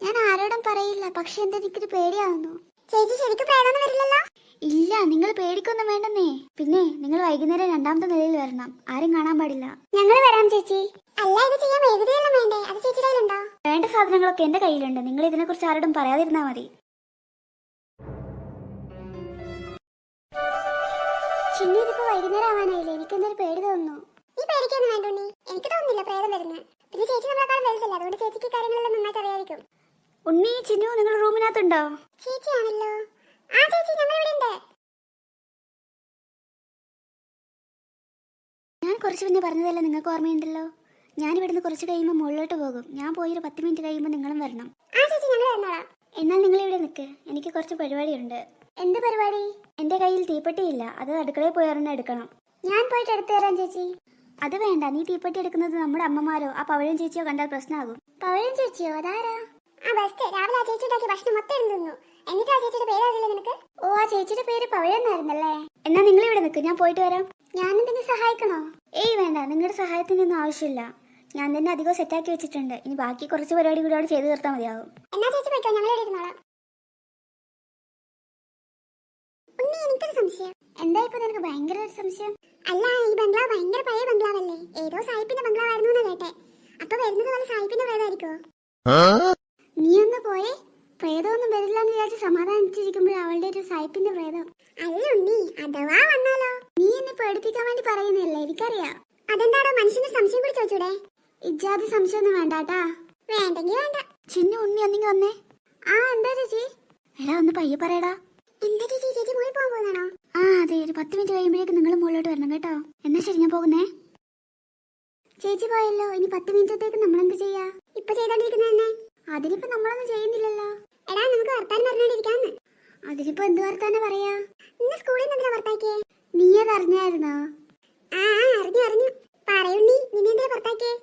ഞാൻ ആരോടും പറയില്ല, പക്ഷെ എന്താ എനിക്കൊരു പേടിയാവുന്നു. ചേച്ചി ശരിക്കും പ്രേതമൊന്നും വരില്ലല്ലോ? ഇല്ല, നിങ്ങൾ പേടിക്കൊന്നും വേണ്ടെന്നേ. പിന്നെ നിങ്ങൾ വൈകുന്നേരം 2ാമത്തെ നിലയിൽ വരണം, ആരും കാണാൻ പാടില്ല. ഞങ്ങൾ വരാം ചേച്ചി. അല്ല, ഇത് ചെയ്യാൻ എഴുതിയെല്ലാം വേണ്ടേ? അത് ചേച്ചിയുടെ കയ്യിലുണ്ടോ? വേണ്ട സാധനങ്ങളൊക്കെ എന്റെ കയ്യിലുണ്ട്, നിങ്ങൾ ഇതിനെക്കുറിച്ച് ആരോടും പറയാതിരുന്നാ മതി. ചിന്നു, ഇതിപ്പോ വൈകുന്നേരം ആവാനായില്ലേ, എനിക്കെന്തൊരു പേടി തോന്നുന്നു. നീ പേടിക്കൊന്നും വേണ്ട ഉണ്ണി, എനിക്ക് തോന്നുന്നില്ല പ്രേതം വരുന്നത്. പിന്നെ ചേച്ചി നമ്മളെക്കാളും വലുതല്ലേ, അതുകൊണ്ട് ചേച്ചിക്ക് കാര്യങ്ങളെല്ലാം നന്നായിട്ട് അറിയായിരിക്കും. ഉണ്ണി, ചിന്നു, നിങ്ങൾ റൂമിനകത്തുണ്ടോ? ചേച്ചിയാണല്ലോ. ആ ചേച്ചി, ഞങ്ങൾ ഇവിടെ ഉണ്ട്. ഞാൻ കുറച്ച് മുന്നേ പറഞ്ഞതല്ലേ നിങ്ങൾക്ക് ഓർമ്മയുണ്ടല്ലോ? ഞാൻ ഇവിടുന്ന് കുറച്ച് കഴിയുമ്പോൾ മുകളിലോട്ട് പോകും. ഞാൻ പോയി ഒരു 10 മിനിറ്റ് കഴിയുമ്പോൾ നിങ്ങളും വരണം. ആ ചേച്ചി, ഞങ്ങൾ വന്നോളാം. എന്നാൽ നിങ്ങൾ ഇവിടെ നിൽക്ക്, എനിക്ക് കുറച്ച് പരിപാടിയുണ്ട്. എന്ത് പരിപാടി? എന്റെ കയ്യിൽ തീപ്പെട്ടിയില്ല, അത് അടുക്കളയിൽ പോയി ഒരെണ്ണം എടുക്കണം. ഞാൻ പോയിട്ട് എടുത്തു തരാം ചേച്ചി. അത് വേണ്ട, നീ തീപ്പെട്ടി എടുക്കുന്നത് നമ്മുടെ അമ്മമാരോ ആ പവഴം ചേച്ചിയോ കണ്ടാൽ പ്രശ്നമാകും. പവഴം ചേച്ചിയോ? അതാരാ? ആ ബെസ്റ്റ്, രാവിലെ ആ ചേച്ചി ഉണ്ടാക്കി ഭക്ഷണം മൊത്തം ഇരുന്ന് തിന്നു. എന്നിട്ട് ആ ചേച്ചിയുടെ പേര് അറിയില്ല നിനക്ക്? ഓ, ആ ചേച്ചിയുടെ പേര് പവഴം എന്നായിരുന്നല്ലേ? എന്നാ നിങ്ങൾ ഇവിടെ നിൽക്ക്, ഞാൻ പോയിട്ട് വരാം. ഞാൻ എന്തെങ്കിലും സഹായിക്കണോ? ഏയ് വേണ്ട, നിങ്ങളുടെ സഹായത്തിനൊന്നും ആവശ്യമില്ല. ഞാൻ തന്നെ അധികം സെറ്റാക്കി വെച്ചിട്ടുണ്ട്. ഇനി ബാക്കി കുറച്ച് പരിപാടി കൂടി അവിടെ ചെയ്ത് തീർത്താൽ മതിയാവും. എന്നാ ചേച്ചി പോയിക്കോ, ഞങ്ങൾ ഇവിടെ ഇരുന്നോളാം. ഉണ്ണി, എനിക്കൊരു സംശയം. എന്താ ഇപ്പൊ നിനക്ക് ഭയങ്കര ഒരു സംശയം? അല്ല, ഈ ബംഗ്ലാവ് ഭയങ്കര പഴയ ബംഗ്ലാവല്ലേ? ഏതോ സായിപ്പിന്റെ ബംഗ്ലാവായിരുന്നു എന്ന് കേട്ടെ. അപ്പൊ വരുന്നത് പോലെ സായിപ്പിന്റെ പ്രേതമായിരിക്കോ? നീ ഒന്ന് പോയേ. പ്രേതമൊന്നും വരില്ല എന്ന് വിചാരിച്ച് സമാധാനിച്ചിരിക്കുമ്പോൾ അവളുടെ ഒരു സായിപ്പിന്റെ പ്രേതം. അല്ല ഉണ്ണി, അഥവാ വന്നാലോ? നീ എന്നെ പേടിപ്പിക്കാൻ വേണ്ടി പറയുന്നില്ലേ, എനിക്കറിയാം. അതെന്താണോ മനുഷ്യന്റെ സംശയം കൂടി ചോദിച്ചൂടെ? ഇജാതി സംശയമൊന്നും വേണ്ടാട്ടാ. വേണ്ടെങ്കി വേണ്ട. ചിന്നു, ഉണ്ണി ഒന്നെങ്കിൽ വന്നേ. ആ, എന്താ ചേച്ചി? എടാ, ഒന്ന് പയ്യെ പറയടാ. എന്താ ചേച്ചി, ചേച്ചി മുകളിൽ പോകാൻ പോകുന്നതാണോ? ആ അതെ, ഒരു 10 മിനിറ്റ് കഴിയുമ്പോഴേക്കും നിങ്ങൾ മുകളിലോട്ട് വരണം കേട്ടോ. എന്നാ ശരി, ഞാൻ പോകുന്നേ. ചേച്ചി പോയല്ലോ, ഇനി 10 മിനിറ്റത്തേക്ക് നമ്മളെന്ത് ചെയ്യാ? ഇപ്പൊ ചെയ്തോണ്ടിരിക്കുന്നത് തന്നെ. അതിനിപ്പോ നമ്മളൊന്നും ചെയ്യുന്നില്ലല്ലോ. എടാ, നമുക്ക് വർത്താനം പറഞ്ഞോണ്ടിരിക്കാന്ന്. അതിനിപ്പോ എന്ത് വർത്താനം പറയാ? ഇന്ന് സ്കൂളിൽ നിന്ന് എന്തിനാ പുറത്താക്കിയേ? നീ അത് അറിഞ്ഞായിരുന്നോ? ആ അറിഞ്ഞു. പറയുണ്ണി, നിന്നെ എന്തിനാ പുറത്താക്കിയേ?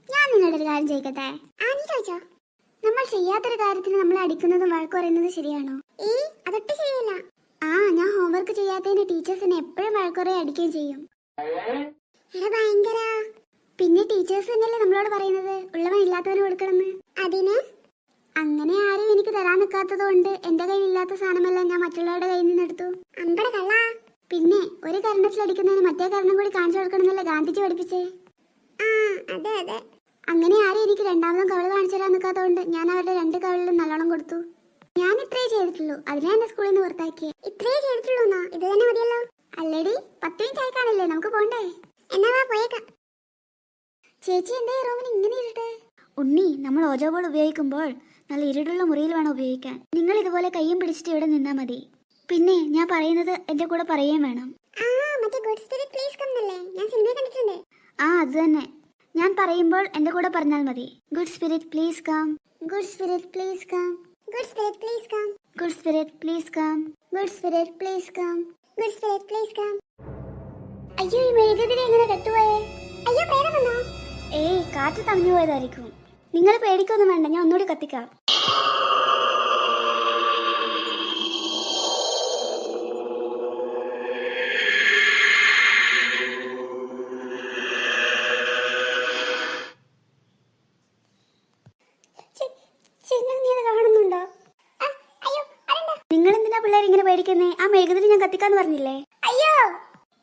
ഞാൻ നിങ്ങളുടെ ഒരു കാര്യം ചോദിക്കട്ടെ? നീ ചോദിച്ചോ. നമ്മൾ ചെയ്യാത്തൊരു കാര്യത്തിന് നമ്മൾ അടിക്കുന്നതും വഴക്ക് പറയുന്നതും ശരിയാണോ? അതൊട്ട് ശരിയല്ല. ഞാൻ ഹോംവർക്ക് ചെയ്യാത്തതിന് ടീച്ചേഴ്സിനെ എപ്പോഴും വഴക്ക് പറയും, അടിക്കുകയും ചെയ്യും. എടാ ഭയങ്കര. പിന്നെ ടീച്ചേഴ്സ് തന്നെയല്ലേ നമ്മളോട് പറയുന്നത് ഉള്ളവൻ ഇല്ലാത്തവന് കൊടുക്കണമെന്ന്. അതിന് അങ്ങനെ ആരും എനിക്ക് തരാൻ നിൽക്കാത്തത് കൊണ്ട് എന്റെ കയ്യിൽ ഇല്ലാത്ത സാധനമെല്ലാം ഞാൻ മറ്റുള്ളവരുടെ കയ്യിൽ നിന്ന് എടുത്തു. അമ്പട കള്ള. പിന്നെ ഒരു കരണത്തിൽ അടിക്കുന്നതിന് മറ്റേ കരണം കൂടി കാണിച്ചു കൊടുക്കണമെന്നല്ലേ ഗാന്ധിജി പഠിപ്പിച്ചേ? അതെ. അങ്ങനെ ആരും എനിക്ക് രണ്ടാമതും കവിള് കാണിച്ചു തരാൻ നിൽക്കാത്തതുകൊണ്ട് ഞാൻ അവരുടെ 2 കവിളിലും നല്ലോണം കൊടുത്തു. ഞാൻ ഇത്രേ ചെയ്തിട്ടുള്ളൂ, അതിനാ എന്നെ സ്കൂളിൽ നിന്ന് പുറത്താക്കിയേ. ഇത്രേ ചെയ്തിട്ടുള്ളൂന്നാ? ഇത് തന്നെ മതിയല്ലോ. അല്ലടി, 10 മിനിറ്റ് ആയി കാണില്ലേ, നമുക്ക് പോണ്ടേ? എന്നാ വാ പോയേക്കാം. ചേച്ചി എന്താ ഈ റൂമിന് ഇങ്ങനെ ഇരുട്ട്? ഉണ്ണി, നമ്മൾ ഓജോ ബോൾ ഉപയോഗിക്കുമ്പോൾ നല്ല ഇരുട്ടുള്ള മുറിയിൽ വേണം ഉപയോഗിക്കാൻ. നിങ്ങൾ ഇതുപോലെ കയ്യും പിടിച്ചിട്ട് ഇവിടെ നിന്നാ മതി. പിന്നെ ഞാൻ പറയുന്നത് എന്റെ കൂടെ പറയുകയും വേണം. മറ്റേ ഗുഡ് സ്പിരിറ്റ് പ്ലീസ് കം എന്നല്ലേ? ഞാൻ സിനിമ കണ്ടിട്ടുണ്ട്. അത് തന്നെ. ഞാൻ പറയുമ്പോൾ എന്റെ കൂടെ പറഞ്ഞാൽ മതി. Good spirit please come, good spirit please come, good spirit please come, good spirit please come, good spirit please come, good spirit please come. അയ്യോ, ഈ മെഴുകുതിരി എങ്ങനെ കെട്ടുപോയേ? അയ്യോ, പ്രേതം വന്നോ? കാറ്റ് തമിഞ്ഞു പോയതായിരിക്കും. നിങ്ങൾ പേടിക്കൊന്നും വേണ്ട, ഞാൻ ഒന്നുകൂടി കത്തിക്കാം. കാണുന്നുണ്ടോ? നിങ്ങൾ എന്തിനാ പിള്ളേർ ഇങ്ങനെ പേടിക്കുന്നേ? ആ മെഴുകുതിരി ഞാൻ കത്തിക്കാന്ന് പറഞ്ഞില്ലേ? അയ്യോ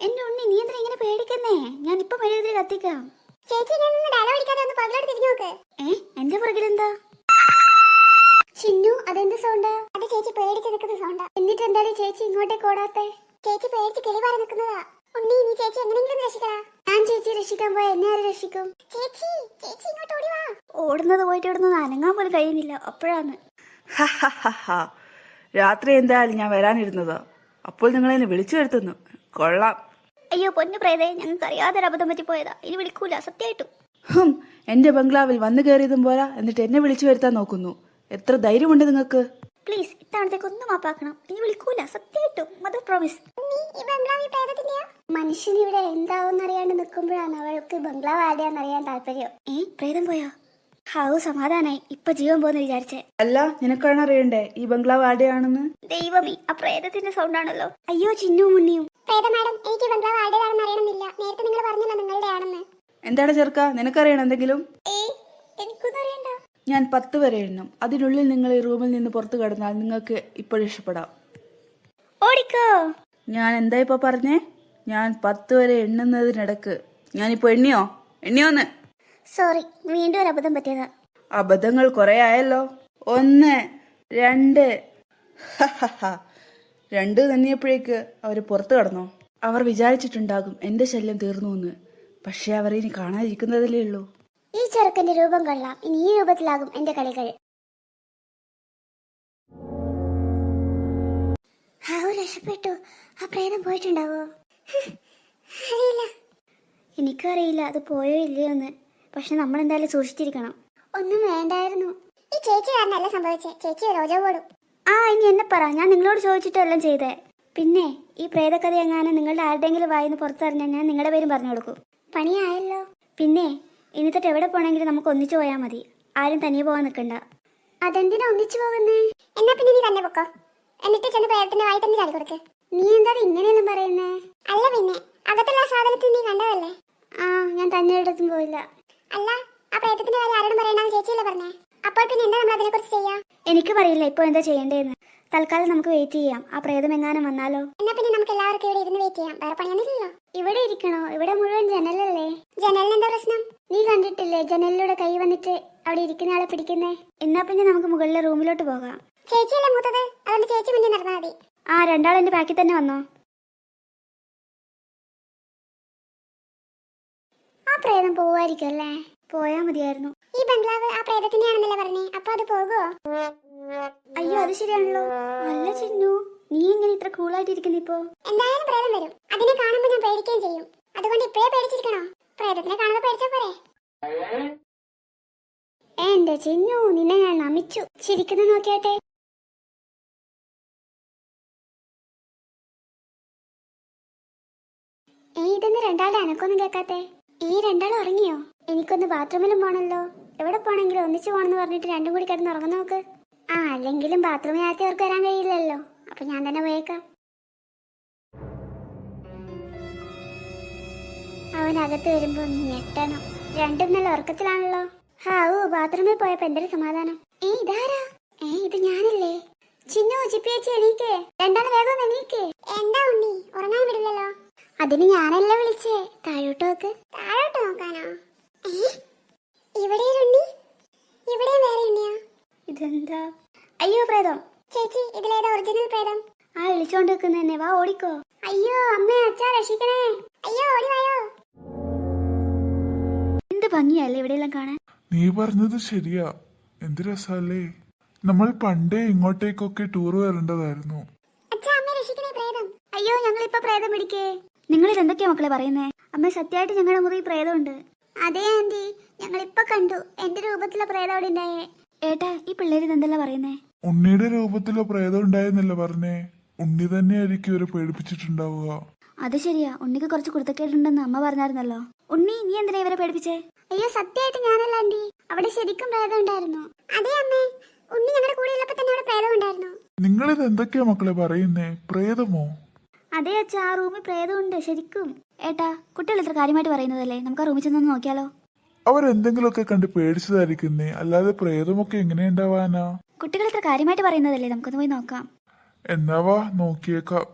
എന്റെ ഉണ്ണി, നീ എന്തിനാ ഇങ്ങനെ പേടിക്കുന്നേ? ഞാൻ ഇപ്പൊ മെഴുകുതിരി കത്തിക്കാം. ചേച്ചി, ഞാൻ ഒന്ന് ഡയലോഗ് അടിക്കാതെ ഒന്ന് പകലോട്ട് തിരിഞ്ഞു നോക്ക്. എന്റെ പുറകിലെന്താ? ചിന്നു, അതെന്ത് സൗണ്ടാ? അത് ചേച്ചി പേടിച്ച് നിൽക്കുന്ന സൗണ്ടാ. എന്നിട്ട് എന്താണ് ചേച്ചി ഇങ്ങോട്ടേക്ക് ഓടാത്തെ? ചേച്ചി പേടിച്ച് കിളി പാറി നിൽക്കുന്നതാ. ഉണ്ണി, നീ ചേച്ചി എങ്ങനെയെങ്കിലും രക്ഷിക്കടാ. ഞാൻ ചേച്ചി രക്ഷിക്കാൻ പോയ എന്നെ ആര് രക്ഷിക്കും? ചേച്ചി ഇങ്ങോട്ട് ഓടി വാ. ഓടുന്നത് പോയിട്ട് ഇവിടുന്ന് അനങ്ങാൻ പോലും കഴിയുന്നില്ല. അപ്പോഴാണ് രാത്രി എന്തായാലും ഞാൻ വരാനിരുന്നത്, അപ്പോൾ നിങ്ങൾ എന്നെ വിളിച്ചു വരുത്തുന്നു. കൊള്ളാം. അയ്യോ പൊന്നു പ്രേതേ, ഞങ്ങൾക്ക് അറിയാതെ അബദ്ധം പറ്റിപ്പോയതാ. ഇനി വിളിക്കൂല, സത്യമായിട്ടും. എന്റെ ബംഗ്ലാവിൽ വന്നു കയറിയതും പോരാ, എന്നിട്ട് എന്നെ വിളിച്ചു വരുത്താൻ നോക്കുന്നു. എത്ര ധൈര്യമുണ്ട് നിങ്ങൾക്ക്? പ്ലീസ്, ഇത്തവണത്തേക്ക് ഒന്ന് മാപ്പാക്കണം. ഇനി വിളിക്കൂല, സത്യമായിട്ടും. Mother promise. ഈ ബംഗ്ലാവ് ഈ പ്രേതത്തിന്റെയാ? മനുഷ്യൻ ഇവിടെ എന്താവും അറിയാണ്ട് നിൽക്കുമ്പോഴാണ് അവൾക്ക് ബംഗ്ലാവ് ആരുടെയാന്നറിയാൻ താല്പര്യം. പ്രേതം പോയോ? ഹാവു, സമാധാനായി. ഇപ്പൊ ജീവൻ പോന്ന് വിചാരിച്ചേ. അല്ല, നിനക്കാണ് അറിയണ്ടേ ഈ ബംഗ്ലാവ് ആരുടെയാണെന്ന്? ദൈവമേ, ആ പ്രേതത്തിന്റെ സൗണ്ട് ആണല്ലോ. അയ്യോ ചിന്നു മുന്നിയും. പ്രേത മാഡം, എനിക്ക് ബംഗ്ലാവ് ആരുടേതാണെന്ന് അറിയണമെന്നില്ല. നേരത്തെ നിങ്ങൾ പറഞ്ഞല്ലോ നിങ്ങളുടെ ആണെന്ന്. എന്താണ് ചെറുക്ക, നിനക്കറിയണം എന്തെങ്കിലും? എനിക്കൊന്നും അറിയണ്ട. ഞാൻ 10 വരെ എണ്ണും. അതിനുള്ളിൽ നിങ്ങൾ ഈ റൂമിൽ നിന്ന് പുറത്തു കടന്നാൽ നിങ്ങൾക്ക് ഇപ്പോൾ രക്ഷപ്പെടാം. ഓടിക്കോ. ഞാൻ എന്താ ഇപ്പൊ പറഞ്ഞേ? ഞാൻ 10 വരെ എണ്ണുന്നതിനിടക്ക് ഞാനിപ്പോ എണ്ണിയോന്ന്? സോറി, വീണ്ടും ഒരു അബദ്ധം പറ്റിയതാ. അബദ്ധങ്ങൾ കുറെ ആയല്ലോ. 1, 2. 2 തന്നെയപ്പോഴേക്ക് അവര് പുറത്തു കടന്നോ? അവർ വിചാരിച്ചിട്ടുണ്ടാകും എന്റെ ശല്യം തീർന്നു എന്ന്. പക്ഷെ അവർ ഇനി കാണാതിരിക്കുന്നതല്ലേ ഉള്ളൂ. ഈ ചെറുക്കന്റെ രൂപം കൊള്ളാം. ഇനി ഈ രൂപത്തിലാകും എന്റെ കളികൾ. രക്ഷപ്പെട്ടു. ആ പ്രേതം പോയിട്ടുണ്ടാവോ? അറിയില്ല. എനിക്കും അറിയില്ല അത് പോയോ ഇല്ലയോ എന്ന്. പക്ഷെ നമ്മൾ എന്തായാലും സൂക്ഷിച്ചിരിക്കണം. ഒന്നും വേണ്ടായിരുന്നു. ഈ ചേച്ചി കാരണല്ല സംഭവിച്ചേ. ചേച്ചി രോജോ പോടും. ഇനി എന്നെ പറ, ഞാൻ നിങ്ങളോട് ചോദിച്ചിട്ടെല്ലാം ചെയ്തേ. പിന്നെ ഈ പ്രേതകഥ എങ്ങാനും നിങ്ങളുടെ ആരുടെയെങ്കിലും വായിന്ന് പുറത്തറിഞ്ഞാൽ ഞാൻ നിങ്ങളുടെ പേരും പറഞ്ഞു കൊടുക്കും. പണിയായല്ലോ. പിന്നെ ഇനി തൊട്ട് എവിടെ പോണെങ്കിലും നമുക്ക് ഒന്നിച്ചു പോയാൽ മതി. ആരും തനിയെ പോകാൻ നിൽക്കണ്ട. അതെന്തിനാ ഒന്നിച്ചു പോകുന്നേ? എന്നാ പിന്നെ നീ തന്നെ പൊക്കോ. എന്നിട്ട് ചെന്ന് പ്രേതത്തിന്റെ വായി തന്നെ ചാടി കൊടുക്ക്. നീ എന്താ ഇങ്ങനെയൊന്നും പറയുന്നേ? അല്ല പിന്നെ അകത്തുള്ള സാധനത്തിൽ നീ കണ്ടതല്ലേ? ഞാൻ തന്നെ ഇടത്തും പോയില്ല. അല്ല, ആ പ്രേതത്തിന്റെ കാര്യം ആരോടും പറയണ്ടെന്ന് ചേച്ചിയല്ലേ പറഞ്ഞേ? അപ്പോൾ പിന്നെ എന്താ നമ്മൾ അതിനെ കുറിച്ച് ചെയ്യാ? എനിക്ക് പറയില്ല ഇപ്പൊ എന്താ ചെയ്യേണ്ടതെന്ന്. തൽക്കാലം നമുക്ക് വെയിറ്റ് ചെയ്യാം. ആ പ്രേതം എങ്ങാനും വന്നാലോ? എന്നാ പിന്നെ നമുക്ക് എല്ലാവർക്കും ഇവിടെ ഇരുന്ന് വെയിറ്റ് ചെയ്യാം. വേറെ പണിയൊന്നുമില്ലല്ലോ. ഇവിടെ ഇരിക്കണോ? ഇവിടെ മുഴുവൻ ജനലല്ലേ. ജനലിന് എന്താ പ്രശ്നം? നീ കണ്ടിട്ടില്ലേ ജനലിലൂടെ കൈ വന്നിട്ട് അവിടെ ഇരിക്കുന്ന ആളെ പിടിക്കുന്നേ? എന്നാ പിന്നെ നമുക്ക് മുകളിലെ റൂമിലോട്ട് പോകാം. ചേച്ചിയല്ലേ മൂത്തത്, അതുകൊണ്ട് ചേച്ചി മുന്നേ നടന്നാൽ മതി. രണ്ടാൾ എന്റെ ബാക്കിൽ തന്നെ വന്നോ. ആ പ്രേതം പോവായിരിക്കും അല്ലേ? പോയാ മതിയായിരുന്നു. ഈ ബംഗ്ലാവ് ആ പ്രേതത്തിന്റെ ആണെന്നല്ലേ പറഞ്ഞേ? അപ്പൊ അത് പോകുവോ? അയ്യോ അത് ശരിയാണല്ലോ. അല്ല ചിന്നു, നീ എങ്ങനെ ഇത്ര കൂളായിട്ടിരിക്കുന്നു ഇപ്പോ? എന്തായാലും പ്രേതം വരും. അതിനെ കാണുമ്പോൾ ഞാൻ പേടിക്കുകയും ചെയ്യും. അതുകൊണ്ട് ഇപ്പോഴേ പേടിച്ചിരിക്കണോ? പ്രേതത്തിനെ കാണുമ്പോൾ പേടിച്ചാ പോരെ? എന്റെ ചിന്നു, നിന്നെ ഞാൻ നമിച്ചു. ചിരിക്കുന്നു നോക്കിയാട്ടെ. ഇതൊന്ന് രണ്ടാളുടെ അനക്കൊന്നും കേൾക്കാത്തെ? രണ്ടാളും ഉറങ്ങിയോ? എനിക്കൊന്ന് ബാത്റൂമിലും പോണല്ലോ. എവിടെ പോണെങ്കിലും ഒന്നിച്ചു പോണെന്ന് പറഞ്ഞിട്ട് രണ്ടും കൂടി കിടന്ന് ഉറങ്ങുന്ന നോക്ക്. അല്ലെങ്കിലും ബാത്റൂമിൽ ആദ്യം അവർക്ക് വരാൻ കഴിയില്ലല്ലോ. അപ്പൊ ഞാൻ തന്നെ പോയേക്കാം. അവനകത്ത് വരുമ്പോ ഞെട്ടണം. രണ്ടും നല്ല ഉറക്കത്തിലാണല്ലോ. ബാത്റൂമിൽ പോയപ്പോ എന്തൊരു സമാധാനം. ഇതാരാ? ഇത് ഞാനല്ലേ? ചിന്നു, ചിപ്പിയേച്ചി എണീക്കേ. രണ്ടാളും വേഗം ഒന്ന് എണീക്കേ. എന്താ ഉണ്ണി, ഉറങ്ങാൻ വിടില്ലല്ലോ? അതിന് ഞാനല്ല വിളിച്ചേ. താഴോട്ട് നോക്ക്. താഴോട്ട് നോക്കാനോ? ഇവിടെ ഒരു ഉണ്ണി, ഇവിടെ വേറെ ഉണ്ണിയാ. ഇതെന്താ? അയ്യോ, പ്രേതം. ചേച്ചി, ഇതിലേതാ ഒറിജിനൽ പ്രേതം? വിളിച്ചോണ്ട് നിൽക്കുന്നതന്നെ. വാ, ഓടിക്കോ. അയ്യോ അമ്മേ, അച്ഛാ രക്ഷിക്കണേ. അയ്യോ, ഓടി വായോ. എന്ത് ഭംഗിയല്ലേ ഇവിടെയെല്ലാം കാണാൻ. നീ പറഞ്ഞത് ശരിയാ. എന്ത് രസല്ലേ. നമ്മൾ പണ്ടേ ഇങ്ങോട്ടേക്കൊക്കെ ടൂർ വരേണ്ടതായിരുന്നു. അച്ഛാ, അമ്മേ രക്ഷിക്കണേ, പ്രേതം. അയ്യോ, ഞങ്ങളിപ്പോ പ്രേതം പിടിക്കേ. നിങ്ങൾ എന്തൊക്കെയാ മക്കളെ പറയുന്നേ? അമ്മ, സത്യമായിട്ട് ഞങ്ങളുടെ മുറി പ്രേതമുണ്ട്. അതെ ആന്റി, ഞങ്ങൾ ഇപ്പൊ കണ്ടു. എന്റെ രൂപത്തിലെ പ്രേതം അവിടെ ഉണ്ടായേ. ഏട്ടാ, ഈ പിള്ളേര് ഇതെന്തല്ല പറയുന്നേ? ഉണ്ണിയുടെ രൂപത്തിലോ പ്രേതം ഉണ്ടായെന്നല്ല പറഞ്ഞേ. ഉണ്ണി തന്നെയായിരിക്കും ഇവരെ പേടിപ്പിച്ചിട്ടുണ്ടാവുക. അത് ശരിയാ. ഉണ്ണിക്ക് കുറച്ച് കുരുത്തക്കേടുണ്ടെന്ന് അമ്മ പറഞ്ഞായിരുന്നല്ലോ. ഉണ്ണി, നീ എന്തിനാ ഇവരെ പേടിപ്പിച്ചേ? അയ്യോ, സത്യമായിട്ട് ഞാനല്ല ആന്റി. അവിടെ ശരിക്കും പ്രേതം ഉണ്ടായിരുന്നു. അതെ അമ്മേ, ഉണ്ണി ഞങ്ങളുടെ കൂടെ ഉള്ളപ്പോ തന്നെ അവിടെ പ്രേതം ഉണ്ടായിരുന്നു. നിങ്ങളിത് എന്തൊക്കെയാ മക്കളെ പറയുന്നേ? പ്രേതമോ? അതെ അച്ഛാ, ആ റൂമിൽ പ്രേതമുണ്ട് ശരിക്കും. ഏട്ടാ, കുട്ടികൾ ഇത്ര കാര്യമായിട്ട് പറയുന്നതല്ലേ, നമുക്ക് ആ റൂമിൽ ചെന്നൊന്ന് നോക്കിയാലോ? അവരെന്തെങ്കിലുമൊക്കെ കണ്ട് പേടിച്ചതായിരിക്കുന്നേ, അല്ലാതെ പ്രേതമൊക്കെ എങ്ങനെയുണ്ടാവാനാ? കുട്ടികൾ ഇത്ര കാര്യമായിട്ട് പറയുന്നതല്ലേ, നമുക്കൊന്ന് പോയി നോക്കാം. എന്നാവാ, നോക്കിയേക്കാം.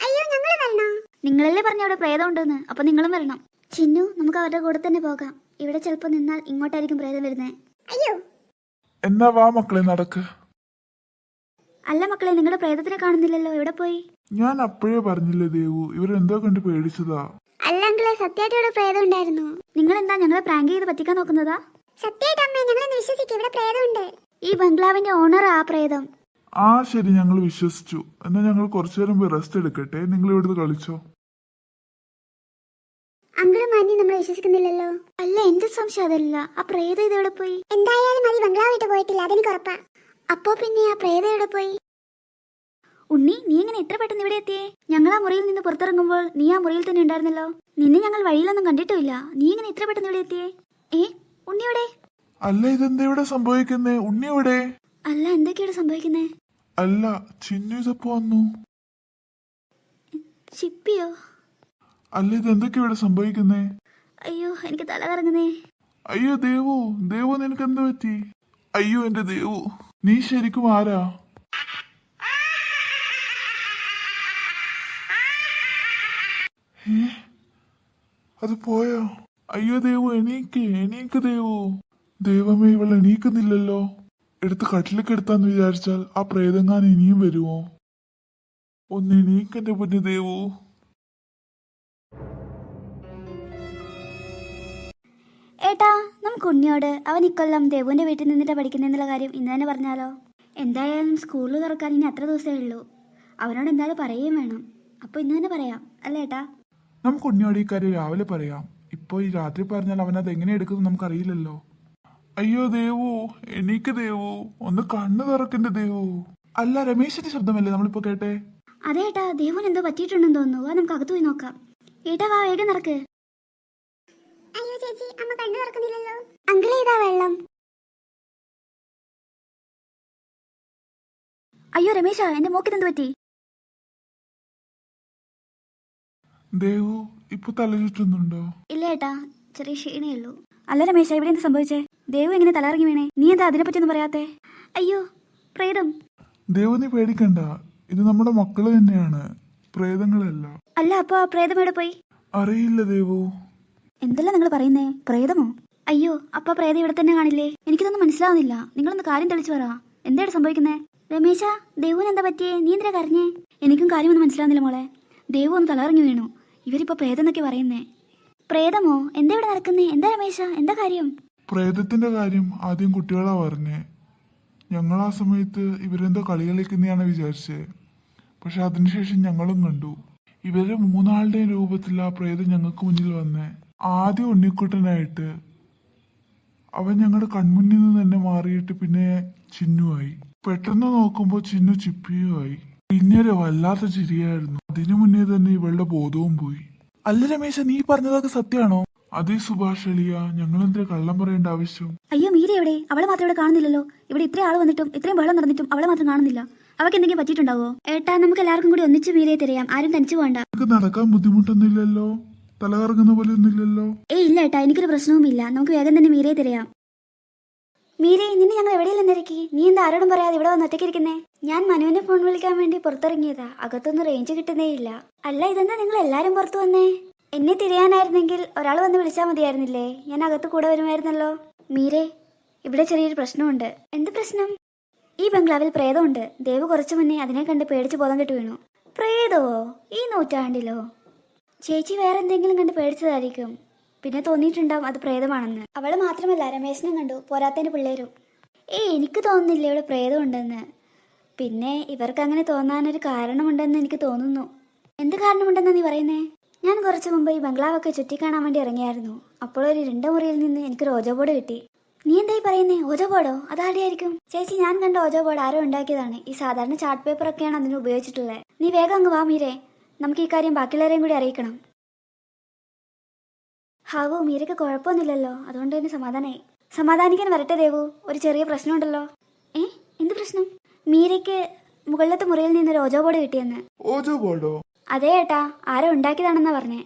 അയ്യോ, ഞങ്ങൾ വരണോ? നിങ്ങളല്ലേ പറഞ്ഞ അവിടെ പ്രേതം ഉണ്ടെന്ന്, അപ്പൊ നിങ്ങളും വരണം. ചിന്നു, നമുക്ക് അവരുടെ കൂടെ തന്നെ പോകാം. ഇവിടെ ചിലപ്പോ നിന്നാൽ ഇങ്ങോട്ടായിരിക്കും പ്രേതം വരുന്നേ. അയ്യോ, എന്നാവാ മക്കളെ, നടക്ക്. അല്ല മക്കളെ, നിങ്ങളുടെ പ്രേതത്തിനെ കാണുന്നില്ലല്ലോ, എവിടെ പോയി? ഞാൻ അപ്പോഴേ പറഞ്ഞില്ലേ ദേവു, ഇവരെന്തോ കണ്ട് പേടിച്ചതാ. അല്ലെങ്കിലേ സത്യമായിട്ട് ഇവിടെ പ്രേതം ഉണ്ടായിരുന്നു. നിങ്ങൾ എന്താ ഞങ്ങളെ പ്രാങ്ക് ചെയ്ത് പറ്റിക്കാൻ നോക്കുന്നതാ? സത്യമായിട്ട് അമ്മേ, ഞങ്ങളൊന്ന് വിശ്വസിക്കും, ഇവിടെ പ്രേതമുണ്ട്. ഈ ബംഗ്ലാവിന്റെ ഓണർ ആ പ്രേതം. ശരി, ഞങ്ങൾ വിശ്വസിച്ചു. എന്നാ ഞങ്ങൾ കുറച്ചു നേരം പോയി റെസ്റ്റ് എടുക്കട്ടെ. നിങ്ങൾ ഇവിടുന്ന് കളിച്ചോ. അങ്കിളും മാന്യം നമ്മൾ വിശ്വസിക്കുന്നില്ലല്ലോ. അല്ല, എന്റെ സംശയം അതല്ല. ആ പ്രേതം ഇതെവിടെ പോയി? എന്തായാലും മതി, ബംഗ്ലാവ് വിട്ട് പോയിട്ടില്ല, അതെനിക്ക് ഉറപ്പാ. അപ്പോ പിന്നെ ആ പ്രേതം എവിടെ പോയി? ഉണ്ണി, നീ എങ്ങനെ ഇത്ര പെട്ടെന്ന് ഇവിടെ എത്തിയേ? ഞങ്ങൾ ആ മുറിയിൽ നിന്ന് പുറത്തിറങ്ങുമ്പോൾ നീ ആ മുറിയിൽ തന്നെ ഉണ്ടായിരുന്നല്ലോ. നിന്നെ ഞങ്ങൾ വഴിയിലൊന്നും കണ്ടിട്ടുമില്ല. നീ എങ്ങനെ ഇത്ര പെട്ടെന്ന് ഇവിടെ എത്തിയേ? ഉണ്ണി എവിടെ? അല്ല, ഇതെന്താ ഇവിടെ സംഭവിക്കുന്നേ? ഉണ്ണി എവിടെ? അല്ല, എന്തൊക്കെയാണ് സംഭവിക്കുന്നേ? അല്ല, ചിന്നു ഇതപ്പോ വന്നു. ചിപ്പിയോ? അല്ല, ഇതെന്തൊക്കെയാ ഇവിടെ സംഭവിക്കുന്നേ? അയ്യോ, എനിക്ക് തല കറങ്ങുന്നേ. അയ്യോ ദേവു, ദേവു നിനക്ക് എന്ത് പറ്റി? അയ്യോ എന്റെ ദേവു, നീ ശരിക്കും ആരാ? അത് പോയോ? അയ്യോ ദേവു, എണീക്ക് എണീക്ക് ദേവു. ദൈവമേ, ഇവൾ എണീക്കുന്നില്ലല്ലോ. എടുത്ത് കട്ടിലേക്ക് എടുത്താന്ന് വിചാരിച്ചാൽ ആ പ്രേതങ്ങാൻ ഇനിയും വരുമോ? ഒന്ന് എണീക്കെന്റെ പൊന്നു ദേവു. ഏട്ടാ, നമുക്ക് ഉണ്ണിയോട് അവൻ ഇക്കൊല്ലം ദേവുവിന്റെ വീട്ടിൽ നിന്നിട്ട് പഠിക്കുന്നെന്നുള്ള കാര്യം ഇന്ന് തന്നെ പറഞ്ഞാലോ? എന്തായാലും സ്കൂളിൽ തുറക്കാൻ ഇനി അത്ര ദിവസമേ ഉള്ളൂ. അവനോട് എന്തായാലും പറയുകയും വേണം. അപ്പൊ ഇന്ന് തന്നെ പറയാം, അല്ലേ ഏട്ടാ? നമുക്ക് ഉണ്ണിയോട് ഈ കാര്യം രാവിലെ പറയാം. ഇപ്പൊ ഈ രാത്രി പറഞ്ഞാൽ അവൻ അത് എങ്ങനെ എടുക്കുന്നു നമുക്കറിയില്ലല്ലോ. അയ്യോ ദേവു, എണീക്ക് ദേവു, ഒന്ന് കണ്ണു തുറക്കണ്ട ദേവു. അല്ല, രമേശിന്റെ ശബ്ദമല്ലേ നമ്മളിപ്പോ കേട്ടെ? അതെ ഏട്ടാ, ദേവുന് എന്തോ പറ്റിയിട്ടുണ്ടെന്ന് തോന്നുന്നു. വാ, നമുക്ക് അകത്ത് പോയി നോക്കാം. ഏട്ടാ, വാ, വേഗം നടക്ക്. അയ്യോ ചേച്ചി, അമ്മ കണ്ണു തുറക്കുന്നില്ലല്ലോ. അങ്കിളെ, ഇതാ വെള്ളം. അയ്യോ രമേശ, എന്റെ മൂക്കിനെന്ത് പറ്റി? ദേവു, ഇപ്പൊ തല ചുറ്റുന്നുണ്ടോ? ഇല്ല ഏട്ടാ, ചെറിയ ക്ഷീണേ ഉള്ളൂ. അല്ല രമേശ, ഇവിടെ എന്ത് സംഭവിച്ചേ? ദേവു എങ്ങനെ തലയിറങ്ങി വീണേ? നീ എന്താ അതിനെപ്പറ്റിയൊന്നും പറയാത്തെ? അയ്യോ, പ്രേതം. ദേവു, നീ പേടിക്കണ്ട. ഇത് നമ്മുടെ മക്കള് തന്നെയാണ്, പ്രേതങ്ങളല്ല. അല്ല, അപ്പൊ ആ പ്രേതം എവിടെ പോയി? അറിയില്ല ദേവു. എന്തെല്ലാം നിങ്ങൾ പറയുന്നേ? പ്രേതമോ? അയ്യോ, അപ്പൊ പ്രേതം ഇവിടെ തന്നെ കാണില്ലേ? എനിക്കിതൊന്നും മനസ്സിലാവുന്നില്ല. നിങ്ങളൊന്ന് കാര്യം തെളിച്ചു പറ. എന്താണ് സംഭവിക്കുന്നേ? രമേശ, ദേവുവിന് എന്താ പറ്റിയേ? നീ എന്തിനാ കരഞ്ഞേ? എനിക്കും കാര്യമൊന്നും മനസ്സിലാവുന്നില്ല മോളെ. ദേവു ഒന്ന് തലയിറങ്ങി വീണു. ഇവരിപ്പോ പ്രേതം എന്നൊക്കെ പറയുന്നേ. പ്രേതമോ? എന്താ ഇവിടെ നടക്കുന്നേ? എന്താ രമേശ, എന്താ കാര്യം? പ്രേതത്തിന്റെ കാര്യം ആദ്യം കുട്ടികളാ പറഞ്ഞേ. ഞങ്ങൾ ആ സമയത്ത് ഇവരെന്തോ കളി കളിക്കുന്നതാണ് വിചാരിച്ചേ. പക്ഷെ അതിനുശേഷം ഞങ്ങളും കണ്ടു. ഇവരെ മൂന്നാളുടെയും രൂപത്തിൽ ആ പ്രേതം ഞങ്ങൾക്ക് മുന്നിൽ വന്നേ. ആദ്യം ഉണ്ണിക്കുട്ടനായിട്ട് അവൻ ഞങ്ങളുടെ കൺമുന്നിൽ നിന്ന് തന്നെ മാറിയിട്ട് പിന്നെ ചിന്നുവായി. പെട്ടെന്ന് നോക്കുമ്പോൾ ചിന്നു ചിപ്പിയുമായി. പിന്നെ ഒരു വല്ലാത്ത ചിരിയായിരുന്നു. അതിനു മുന്നേ തന്നെ ഇവളുടെ ബോധവും പോയി. അല്ല രമേശ, നീ പറഞ്ഞതൊക്കെ സത്യമാണോ? അതേ സുഭാഷ് അളിയ, ഞങ്ങൾ എന്തിനാ കള്ളം പറയേണ്ട ആവശ്യം? അയ്യോ മീര എവിടെ? അവളെ മാത്രം ഇവിടെ കാണുന്നില്ലല്ലോ. ഇവിടെ ഇത്രയും ആൾ വന്നിട്ടും ഇത്രയും ബഹളം നടന്നിട്ടും അവളെ മാത്രം കാണുന്നില്ല. അവൾക്ക് എന്തെങ്കിലും പറ്റിയിട്ടുണ്ടാവോ? ഏട്ടാ, നമുക്ക് എല്ലാവർക്കും കൂടി ഒന്നിച്ച് മീരയെ തിരയാം. ആരും തനിച്ചു പോകണ്ട. നിനക്ക് നടക്കാൻ ബുദ്ധിമുട്ടൊന്നുമില്ലല്ലോ? തലകറങ്ങുന്ന പോലെ ഒന്നുമില്ലല്ലോ? ഏയ് ഇല്ല ഏട്ടാ, എനിക്കൊരു പ്രശ്നവുമില്ല. നമുക്ക് വേഗം തന്നെ മീരയെ തിരയാം. മീരെ, നിന്നെ ഞങ്ങൾ എവിടെയെല്ലാം തിരക്കി. നീ എന്താ ആരോടും പറയാതെ ഇവിടെ വന്ന് ഒറ്റയ്ക്കിരിക്കുന്നേ? ഞാൻ മനുവിനെ ഫോൺ വിളിക്കാൻ വേണ്ടി പുറത്തിറങ്ങിയതാ. അകത്തൊന്നും റേഞ്ച് കിട്ടുന്നേ ഇല്ല. അല്ല, ഇതെന്താ നിങ്ങൾ എല്ലാരും പുറത്തു വന്നേ? എന്നെ തിരയാനായിരുന്നെങ്കിൽ ഒരാൾ വന്ന് വിളിച്ചാൽ മതിയായിരുന്നില്ലേ? ഞാൻ അകത്ത് കൂടെ വരുമായിരുന്നല്ലോ. മീരെ, ഇവിടെ ചെറിയൊരു പ്രശ്നമുണ്ട്. എന്ത് പ്രശ്നം? ഈ ബംഗ്ലാവിൽ പ്രേതമുണ്ട്. ദേവ് കുറച്ചു മുന്നേ അതിനെ കണ്ട് പേടിച്ച് ബോധം കെട്ട് വീണു. പ്രേതമോ? ഈ നൂറ്റാണ്ടിലോ? ചേച്ചി വേറെ എന്തെങ്കിലും കണ്ട് പേടിച്ചതായിരിക്കും. പിന്നെ തോന്നിയിട്ടുണ്ടാവും അത് പ്രേതമാണെന്ന്. അവള് മാത്രമല്ല, രമേശനും കണ്ടു, പോരാത്തതിന് പിള്ളേരും. എനിക്ക് തോന്നുന്നില്ല ഇവിടെ പ്രേതമുണ്ടെന്ന്. പിന്നെ ഇവർക്ക് അങ്ങനെ തോന്നാനൊരു കാരണമുണ്ടെന്ന് എനിക്ക് തോന്നുന്നു. എന്ത് കാരണമുണ്ടെന്നാ നീ പറയുന്നേ? ഞാൻ കുറച്ചു മുമ്പ് ഈ ബംഗ്ലാവൊക്കെ ചുറ്റിക്കാണാൻ വേണ്ടി ഇറങ്ങിയായിരുന്നു. അപ്പോൾ ഒരു ഇരുണ്ട മുറിയിൽ നിന്ന് എനിക്കൊരു ഓജോ ബോർഡ് കിട്ടി. നീ എന്തായി പറയുന്നേ? ഓജോ ബോർഡോ? അതാരെയായിരിക്കും? ചേച്ചി, ഞാൻ കണ്ട ഓജോ ബോർഡ് ആരോ ഉണ്ടാക്കിയതാണ്. ഈ സാധാരണ ചാർട്ട് പേപ്പർ ഒക്കെയാണ് അതിന് ഉപയോഗിച്ചിട്ടുള്ളത്. നീ വേഗം അങ്ങ് വാ മീരെ, നമുക്ക് ഈ കാര്യം ബാക്കിയുള്ളവരെയും കൂടി അറിയിക്കണം. ഹാവു, മീരയ്ക്ക് കുഴപ്പമൊന്നുമില്ലല്ലോ, അതുകൊണ്ട് തന്നെ സമാധാനമായി. സമാധാനിക്കാൻ വരട്ടെ ദേവു, ഒരു ചെറിയ പ്രശ്നമുണ്ടല്ലോ. എന്ത് പ്രശ്നം? മീരയ്ക്ക് മുകളിലത്തെ മുറിയിൽ നിന്നൊരു ഓജോ ബോർഡ് കിട്ടിയെന്ന്. ഓജോ ബോർഡോ? അതേ ഏട്ടാ, ആരോ ഉണ്ടാക്കിയതാണെന്നാ പറഞ്ഞേ.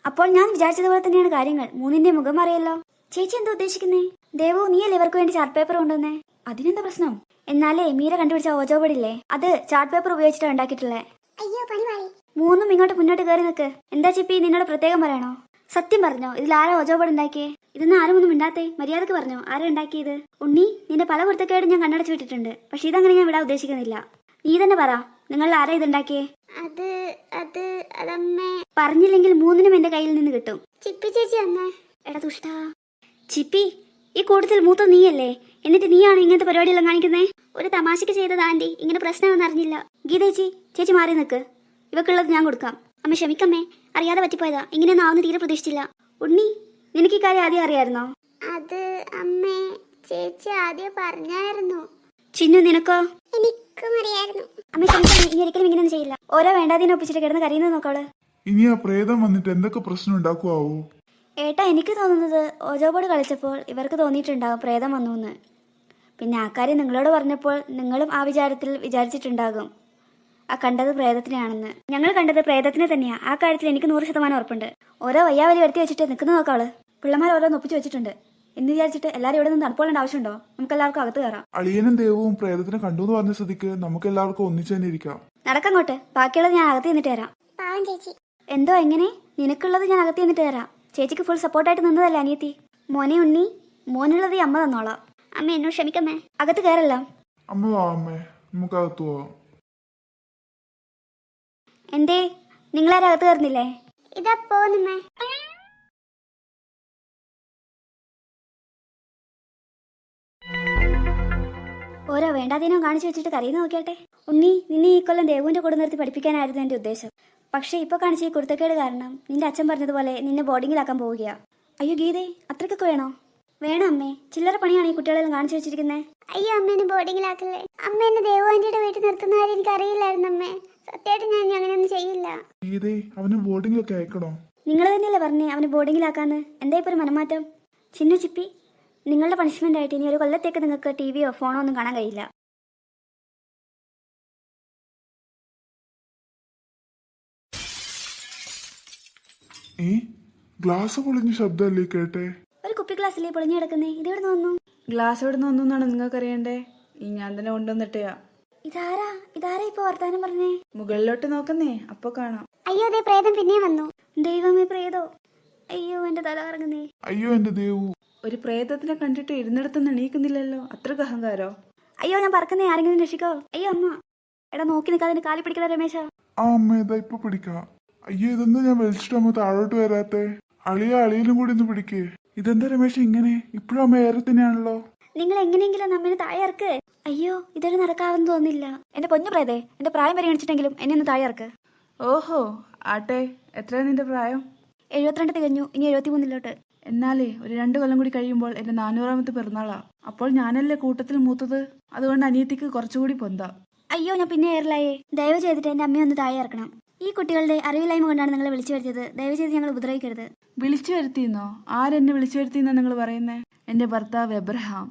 അപ്പോൾ ഞാൻ വിചാരിച്ചതുപോലെ തന്നെയാണ് കാര്യങ്ങൾ. മൂന്നിന്റെ മുഖം അറിയല്ലോ. ചേച്ചി എന്താ ഉദ്ദേശിക്കുന്നേ? ദേവു, നീയല്ലേ ഇവർക്ക് വേണ്ടി ചാർട്ട് പേപ്പർ കൊണ്ടുവന്നേ? അതിനെന്താ പ്രശ്നം? എന്നാലേ മീര കണ്ടുപിടിച്ച ഓജോ ബോർഡ് ഇല്ലേ, അത് ചാർട്ട് പേപ്പർ ഉപയോഗിച്ചിട്ടാണ് ഉണ്ടാക്കിയിട്ടുള്ളത്. അയ്യോ പണിവാളി. മൂന്നും ഇങ്ങോട്ട് മുന്നോട്ട് കയറി നിൽക്ക്. എന്താ ചിപ്പി, നിന്നോട് പ്രത്യേകം പറയണോ? സത്യം പറഞ്ഞോ, ഇതിൽ ആരാ ഓജോ ബോർഡ് ഉണ്ടാക്കിയേ? ഇതൊന്നും ആരും ഒന്നും മിണ്ടാത്തേ. മര്യാദക്ക് പറഞ്ഞോ, ആരാ ഉണ്ടാക്കിയത്? ഉണ്ണി, നിന്റെ പല കുരുത്തക്കേടും ഞാൻ കണ്ണടച്ചു വിട്ടിട്ടുണ്ട്. പക്ഷെ ഇതങ്ങനെ ഞാൻ വിടാൻ ഉദ്ദേശിക്കുന്നില്ല. നീ തന്നെ പറ, നിങ്ങൾ ആരാ ഇതുണ്ടാക്കിയേ? അതമ്മേ. പറഞ്ഞില്ലെങ്കിൽ മൂന്നിനും എന്റെ കയ്യിൽ നിന്ന് കിട്ടും. ചിപ്പി ചേച്ചി അമ്മേ. എടാ ദുഷ്ടാ. ചിപ്പി, ഈ കൂട്ടത്തിൽ മൂത്ത നീയല്ലേ? എന്നിട്ട് നീയാണ് ഇങ്ങനത്തെ പരിപാടിയെല്ലാം കാണിക്കുന്നേ? ഒരു തമാശക്ക് ചെയ്തത് ആന്റി, ഇങ്ങനെ പ്രശ്നമെന്ന് അറിഞ്ഞില്ല. ഗീതേച്ചി, ചേച്ചി മാറി നിൽക്ക്. ഇവക്കുള്ളത് ഞാൻ കൊടുക്കാം. അമ്മ ക്ഷമിക്കമ്മേ, അറിയാതെ പറ്റിപ്പോയതാ. ഇങ്ങനെയൊന്നും ആവുന്ന തീരെ പ്രതീക്ഷിച്ചില്ല. ഉണ്ണി, നിനക്ക് ഈ കാര്യം ആദ്യം അറിയായിരുന്നോ? അത് അമ്മേ, ചേച്ചി ആദ്യം പറഞ്ഞായിരുന്നു. ചിന്നു, നിനക്കോ? എനിക്കും അറിയായിരുന്നു. അമ്മ ക്ഷമിക്കമ്മേ, ഇനി ഒരിക്കലും ഇങ്ങനെയൊന്നും ചെയ്യില്ല. ഓരോ വേണ്ടാതിനെ ഒപ്പിച്ചിട്ട് കിടന്ന് കരയുന്നത് നോക്കവള്. ഇനി ആ പ്രേതം വന്നിട്ട് എന്തൊക്കെ പ്രശ്നം ഉണ്ടാക്കുവാവോ? ഏട്ടാ, എനിക്ക് തോന്നുന്നത് ഓജോ ബോർഡ് കളിച്ചപ്പോൾ ഇവർക്ക് തോന്നിയിട്ടുണ്ടാകും പ്രേതം വന്നു എന്ന്. പിന്നെ ആ കാര്യം നിങ്ങളോട് പറഞ്ഞപ്പോൾ നിങ്ങളും ആ വിചാരത്തിൽ വിചാരിച്ചിട്ടുണ്ടാകും ആ കണ്ടത് പ്രേതത്തിനെയാണെന്ന്. ഞങ്ങൾ കണ്ടത് പ്രേതത്തിനെ തന്നെയാ. ആ കാര്യത്തിൽ എനിക്ക് 100% ഉറപ്പുണ്ട്. ഓരോ വയ്യാവലി വരുത്തി വെച്ചിട്ട് നിൽക്കുന്ന നോക്കാവള്. പിള്ളമാർ ഓരോന്ന് ഒപ്പിച്ച് വെച്ചിട്ടുണ്ട് എന്ന് വിചാരിച്ചിട്ട് എല്ലാവരും ഇവിടെ നിന്ന് തണുപ്പോളേണ്ട ആവശ്യമുണ്ടോ? നമുക്ക് എല്ലാവർക്കും അകത്ത് കയറാം. അളിയനും ദേവവും പ്രേതത്തിനെ കണ്ടു എന്ന് പറഞ്ഞ സ്ഥിതിക്ക് നമുക്ക് എല്ലാവർക്കും ഒന്നിച്ചു തന്നെ ഇരിക്കാം. നടക്കങ്ങോട്ട്. ബാക്കിയുള്ളത് ഞാൻ അകത്ത് നിന്നിട്ട് തരാം. പാവം ചേച്ചി. എന്തോ എങ്ങനെ? നിനക്കുള്ളത് ഞാൻ അകത്ത് നിന്നിട്ട് തരാം. ചേച്ചിക്ക് ഫുൾ സപ്പോർട്ടായിട്ട് നിന്നതല്ലേ അനിയത്തി. മോനെ ഉണ്ണി, മോനുള്ളത് ഈ അമ്മ തന്നോളാം. അമ്മ എന്നോട് ക്ഷമിക്കമ്മേ. അകത്ത് കയറല്ലോ. അമ്മ വാ അമ്മേ, നമുക്ക് അകത്ത് പോവാം. എന്തേ, നിങ്ങളാരും അകത്ത് കയറുന്നില്ലേ? ഇതാ പോന്നുമ്മേ. ഓരോ വേണ്ടാതീനവും കാണിച്ചു വെച്ചിട്ട് കരയുന്ന നോക്കിയാട്ടെ. ഉണ്ണി, നിന്നെ ഈ കൊല്ലം ദേവുവിന്റെ കൂടെ നിർത്തി പഠിപ്പിക്കാനായിരുന്നു എന്റെ ഉദ്ദേശം. പക്ഷെ ഇപ്പൊ കാണിച്ച ഈ കുരുത്തക്കേട് കാരണം നിന്റെ അച്ഛൻ പറഞ്ഞതുപോലെ നിന്നെ ബോർഡിങ്ങിലാക്കാൻ പോവുകയാ. അയ്യോ ഗീതേ, അത്രക്കൊക്കെ വേണോ? വേണം അമ്മേ. ചില്ലറ പണിയാണ് ഈ കുട്ടികളെല്ലാം കാണിച്ചു വെച്ചിരിക്കുന്നത്. അയ്യോ അമ്മേനെ ബോർഡിങ്ങിലാക്കല്ലേ. അമ്മ എന്നെ ദേവാന്റിയുടെ വീട്ടിൽ നിർത്തുന്ന കാര്യം എനിക്ക് അറിയില്ലായിരുന്നു അമ്മേ. സത്യമായിട്ട് ഞാൻ അങ്ങനെയൊന്നും ചെയ്യില്ല. ഗീതേ, അവന് ബോർഡിങ്ങിലൊക്കെ അയക്കണോ? നിങ്ങൾ തന്നെയല്ലേ പറഞ്ഞേ അവന് ബോർഡിങ്ങിലാക്കാന്ന്. എന്താ ഇപ്പൊ ഒരു മനമാറ്റം? ചിന്നു, ചിപ്പി, നിങ്ങളുടെ പണിഷ്മെന്റ് ആയിട്ട് ഇനി ഒരു കൊല്ലത്തേക്ക് നിങ്ങൾക്ക് ടിവിയോ ഫോണോ ഒന്നും കാണാൻ കഴിയില്ല. ഗ്ലാസ് പൊളിഞ്ഞ ശബ്ദമല്ലേ കേട്ടെ? ഒരു കുപ്പി ഗ്ലാസ്സിലേ പൊളിഞ്ഞു കിടക്കുന്നേ. ഇതെവിടെ നിന്ന് വന്നു? ഗ്ലാസ് എവിടെ നിന്ന് വന്നു എന്നാണ് നിങ്ങൾക്ക് അറിയണ്ടേ? ഈ ഞാൻ തന്നെ കൊണ്ടുവന്നിട്ടയാ. ഇതാരാ ഇപ്പൊ വർത്താനം പറഞ്ഞേ? മുകളിലോട്ട് നോക്കുന്നേ, അപ്പൊ കാണാം. അയ്യോ ദേ പ്രേതം പിന്നെയും വന്നു. ദൈവമേ, പ്രേതോ! അയ്യോ, എന്റെ തല കറങ്ങുന്നേ. അയ്യോ എന്റെ ദേവു. ഒരു പ്രേതത്തിനെ കണ്ടിട്ട് ഇരുന്നിടത്തുനിന്ന് എണീക്കുന്നില്ലല്ലോ, അത്രക്ക് അഹങ്കാരോ? അയ്യോ, ഞാൻ പറക്കുന്നേ, ആരെങ്കിലും രക്ഷിക്കോ. അയ്യോ അമ്മ. എടാ നോക്കി നിൽക്കാതെ കാലി പിടിക്കല രമേശ. ആ അമ്മ ഇതാ ഇപ്പൊ പിടിക്കാം. അയ്യോ, ഇതെന്താ ഞാൻ വലിച്ചിട്ട് അമ്മ താഴോട്ട് വരാത്തെ? അളിയനും കൂടി ഒന്ന് പിടിക്കേ. ഇതെന്താ രമേശ ഇങ്ങനെ? ഇപ്പോഴും അമ്മ ഏറെ തന്നെയാണല്ലോ. നിങ്ങൾ എങ്ങനെയെങ്കിലും നമ്മെ താഴെ ഇറക്ക്. അയ്യോ, ഇതൊരു നടക്കാവെന്ന് തോന്നില്ല. എന്റെ പൊന്നു പ്രേതേ, എന്റെ പ്രായം പരിഗണിച്ചിട്ടെങ്കിലും എന്നെ ഒന്ന് താഴെ ഇറക്ക്. ഓഹോ, ആട്ടെ, എത്രയാ നിന്റെ പ്രായം? 72 തികഞ്ഞു, ഇനി 73 എന്നാലേ ഒരു 2 കൊല്ലം കൂടി കഴിയുമ്പോൾ എന്റെ 400ാമത്തെ പിറന്നാളാ. അപ്പോൾ ഞാനല്ലേ കൂട്ടത്തിൽ മൂത്തത്. അതുകൊണ്ട് അനിയത്തിക്ക് കുറച്ചുകൂടി പൊന്താം. അയ്യോ, ഞാൻ പിന്നെ ഏറലായേ. ദയവ് ചെയ്തിട്ട് എന്റെ അമ്മയെ ഒന്ന് താഴെ ഇറക്കണം. ഈ കുട്ടികളുടെ അറിവില്ലായ്മ കൊണ്ടാണ് നിങ്ങളെ വിളിച്ചു വരുത്തിയത്. ദയവ് ചെയ്ത് ഞങ്ങൾ ഉപദ്രവിക്കരുത്. വിളിച്ചു വരുത്തിയെന്നോ? ആരെന്നെ വിളിച്ചു വരുത്തിയെന്നാ നിങ്ങൾ പറയുന്നേ? എന്റെ ഭർത്താവ് എബ്രഹാം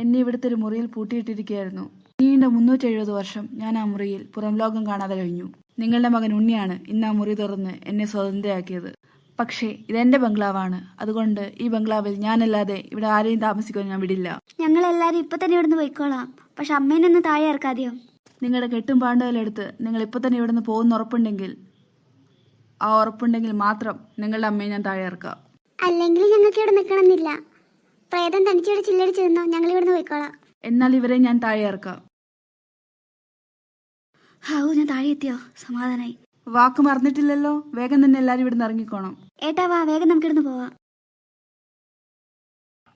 എന്നെ ഇവിടുത്തെ ഒരു മുറിയിൽ പൂട്ടിയിട്ടിരിക്കുകയായിരുന്നു. നീണ്ട 370 വർഷം ഞാൻ ആ മുറിയിൽ പുറം ലോകം കാണാതെ കഴിഞ്ഞു. നിങ്ങളുടെ മകൻ ഉണ്ണിയാണ് ഇന്ന് ആ മുറി തുറന്ന് എന്നെ സ്വതന്ത്രയാക്കിയത്. പക്ഷേ ഇതെന്റെ ബംഗ്ലാവാണ്. അതുകൊണ്ട് ഈ ബംഗ്ലാവിൽ ഞാനല്ലാതെ ഇവിടെ ആരെയും താമസിക്കാൻ ഞാൻ വിടില്ല. ഞങ്ങളെല്ലാരും ഇപ്പൊ തന്നെ ഇവിടുന്ന് പോയിക്കോളാം. പക്ഷെ അമ്മേനെ ഒന്ന് താഴെ ഇറക്കാതെയോ? നിങ്ങളുടെ കെട്ടും പാണ്ഡവലെടുത്ത് നിങ്ങൾ ഇപ്പൊ തന്നെ ഇവിടുന്ന് പോകുന്ന ഉറപ്പുണ്ടെങ്കിൽ മാത്രം നിങ്ങളുടെ അമ്മയെ ഞാൻ താഴെ ഇറക്കാം. അല്ലെങ്കിൽ ഞങ്ങൾക്ക് ഇവിടെ നിൽക്കണമെന്നില്ല. പ്രേതം തനിച്ചിവിടെ ചില്ലടിച്ച് നിന്നോ, ഞങ്ങൾ ഇവിടുന്ന് പോയിക്കോളാം. എന്നാൽ ഇവരെ ഞാൻ താഴെ ഇറക്കാം. ഹാവു, ഞാൻ താഴെ എത്തിയോ? സമാധാനായി. വാക്ക് മറന്നിട്ടില്ലല്ലോ. വേഗം തന്നെ എല്ലാരും ഇവിടുന്ന് ഇറങ്ങിക്കോണം. ഏട്ടാ വാ, വേഗം നമുക്ക് ഇവിടുന്ന് പോവാം.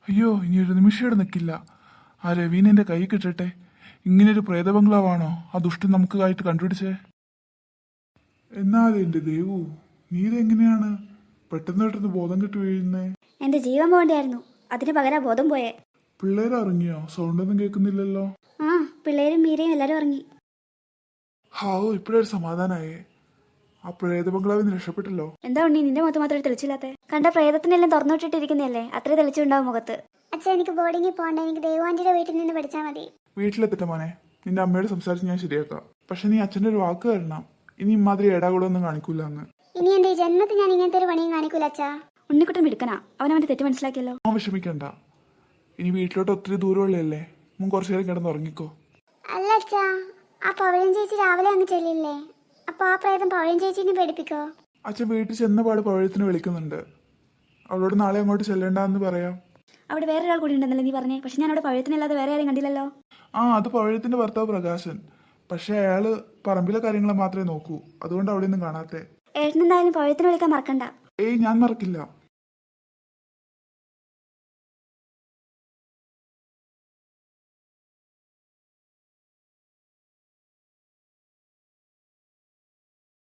അയ്യോ, ഇനി ഒരു നിമിഷം ഇവിടെ നിൽക്കില്ല. ആ രവീനെ എന്റെ കൈ കിട്ടട്ടെ. ഇങ്ങനൊരു പ്രേത ബംഗ്ലാവാണോ ആ ദുഷ്ടൻ നമുക്കായിട്ട് കണ്ടുപിടിച്ചേ? എന്നാലും എന്റെ ദേവു, നീ ഇതെങ്ങനെയാണ് പെട്ടെന്ന് ബോധം കെട്ട് വീഴുന്നേ? എന്റെ ജീവൻ പോകണ്ടായിരുന്നു, അതിന് പകരം ബോധം പോയേ. പിള്ളേർ ഇറങ്ങിയോ? സൗണ്ടൊന്നും കേൾക്കുന്നില്ലല്ലോ. ആ, പിള്ളേരും മീരയും എല്ലാരും ഇറങ്ങി. ഹാവു, ഇപ്പോഴൊരു സമാധാനായേ. ആ പ്രേത ബംഗ്ലാവിൽ നിന്ന് രക്ഷപ്പെട്ടല്ലോ. എന്താ ഉണ്ണി, നിന്റെ മുഖത്ത് മാത്രമേ തെളിച്ചില്ലാത്തെ? കണ്ട പ്രേതത്തിനെല്ലാം തുറന്നുവിട്ടിട്ടിരിക്കുന്നതല്ലേ, അത്രേ തെളിച്ചുണ്ടാവും മുഖത്ത്. അച്ഛാ, എനിക്ക് ബോർഡിങ്ങിൽ പോകണ്ട. എനിക്ക് ദേവാന്റിയുടെ വീട്ടിൽ നിന്ന് പഠിച്ചാൽ മതി. വീട്ടിലെത്തിട്ട മോനെ, നിന്റെ അമ്മയോട് സംസാരിച്ച് ഞാൻ ശരിയാക്കാം. പക്ഷെ നീ അച്ഛൻ്റെ ഒരു വാക്ക് തരണം, ഇനി ഇമാതിരി ഏടാകൂടൊന്നും കാണിക്കൂല എന്ന്. ഇനി എന്റെ ഈ ജന്മത്തിൽ ഞാൻ ഇങ്ങനത്തെ ഒരു പണിയും കാണിക്കൂല അച്ഛാ. ഉണ്ണിക്കുട്ടൻ മിടുക്കനാ, അവനവന്റെ തെറ്റ് മനസ്സിലാക്കിയല്ലോ. ആ വിഷമിക്കണ്ട, ഇനി വീട്ടിലോട്ട് ഒത്തിരി ദൂരമുള്ളതല്ലേ, മുൻ കുറച്ചു നേരം കിടന്ന് ഉറങ്ങിക്കോ. അല്ല അച്ഛാ, ആ പവഴൻ ചേച്ചി രാവിലെ അങ്ങ് ചെല്ലില്ലേ? അപ്പൊ ആ പ്രേതം പവഴൻ ചേച്ചിനെ പേടിപ്പിക്കോ? അച്ഛൻ വീട്ടിൽ ചെന്ന പാട് പഴയത്തിന് വിളിക്കുന്നുണ്ട്. അവളോട് നാളെ അങ്ങോട്ട് ചെല്ലണ്ടെന്ന് പറയാം. അവിടെ വേറെ ഒരാൾ കൂടി ഉണ്ടെന്നല്ലേ നീ പറഞ്ഞേ? പക്ഷെ ഞാൻ അവിടെ പഴയത്തിനല്ലാതെ വേറെ ആരെയും കണ്ടില്ലല്ലോ. ആ, അത് പഴയത്തിന്റെ ഭർത്താവ് പ്രകാശൻ. പക്ഷെ അയാള് പറമ്പിലെ കാര്യങ്ങൾ മാത്രമേ നോക്കൂ, അതുകൊണ്ട് അവിടെ ഒന്നും കാണാത്തെ. ഏട്ടനെന്തായാലും പഴയത്തിന് വിളിക്കാൻ മറക്കണ്ട. ഏയ്, ഞാൻ മറക്കില്ല.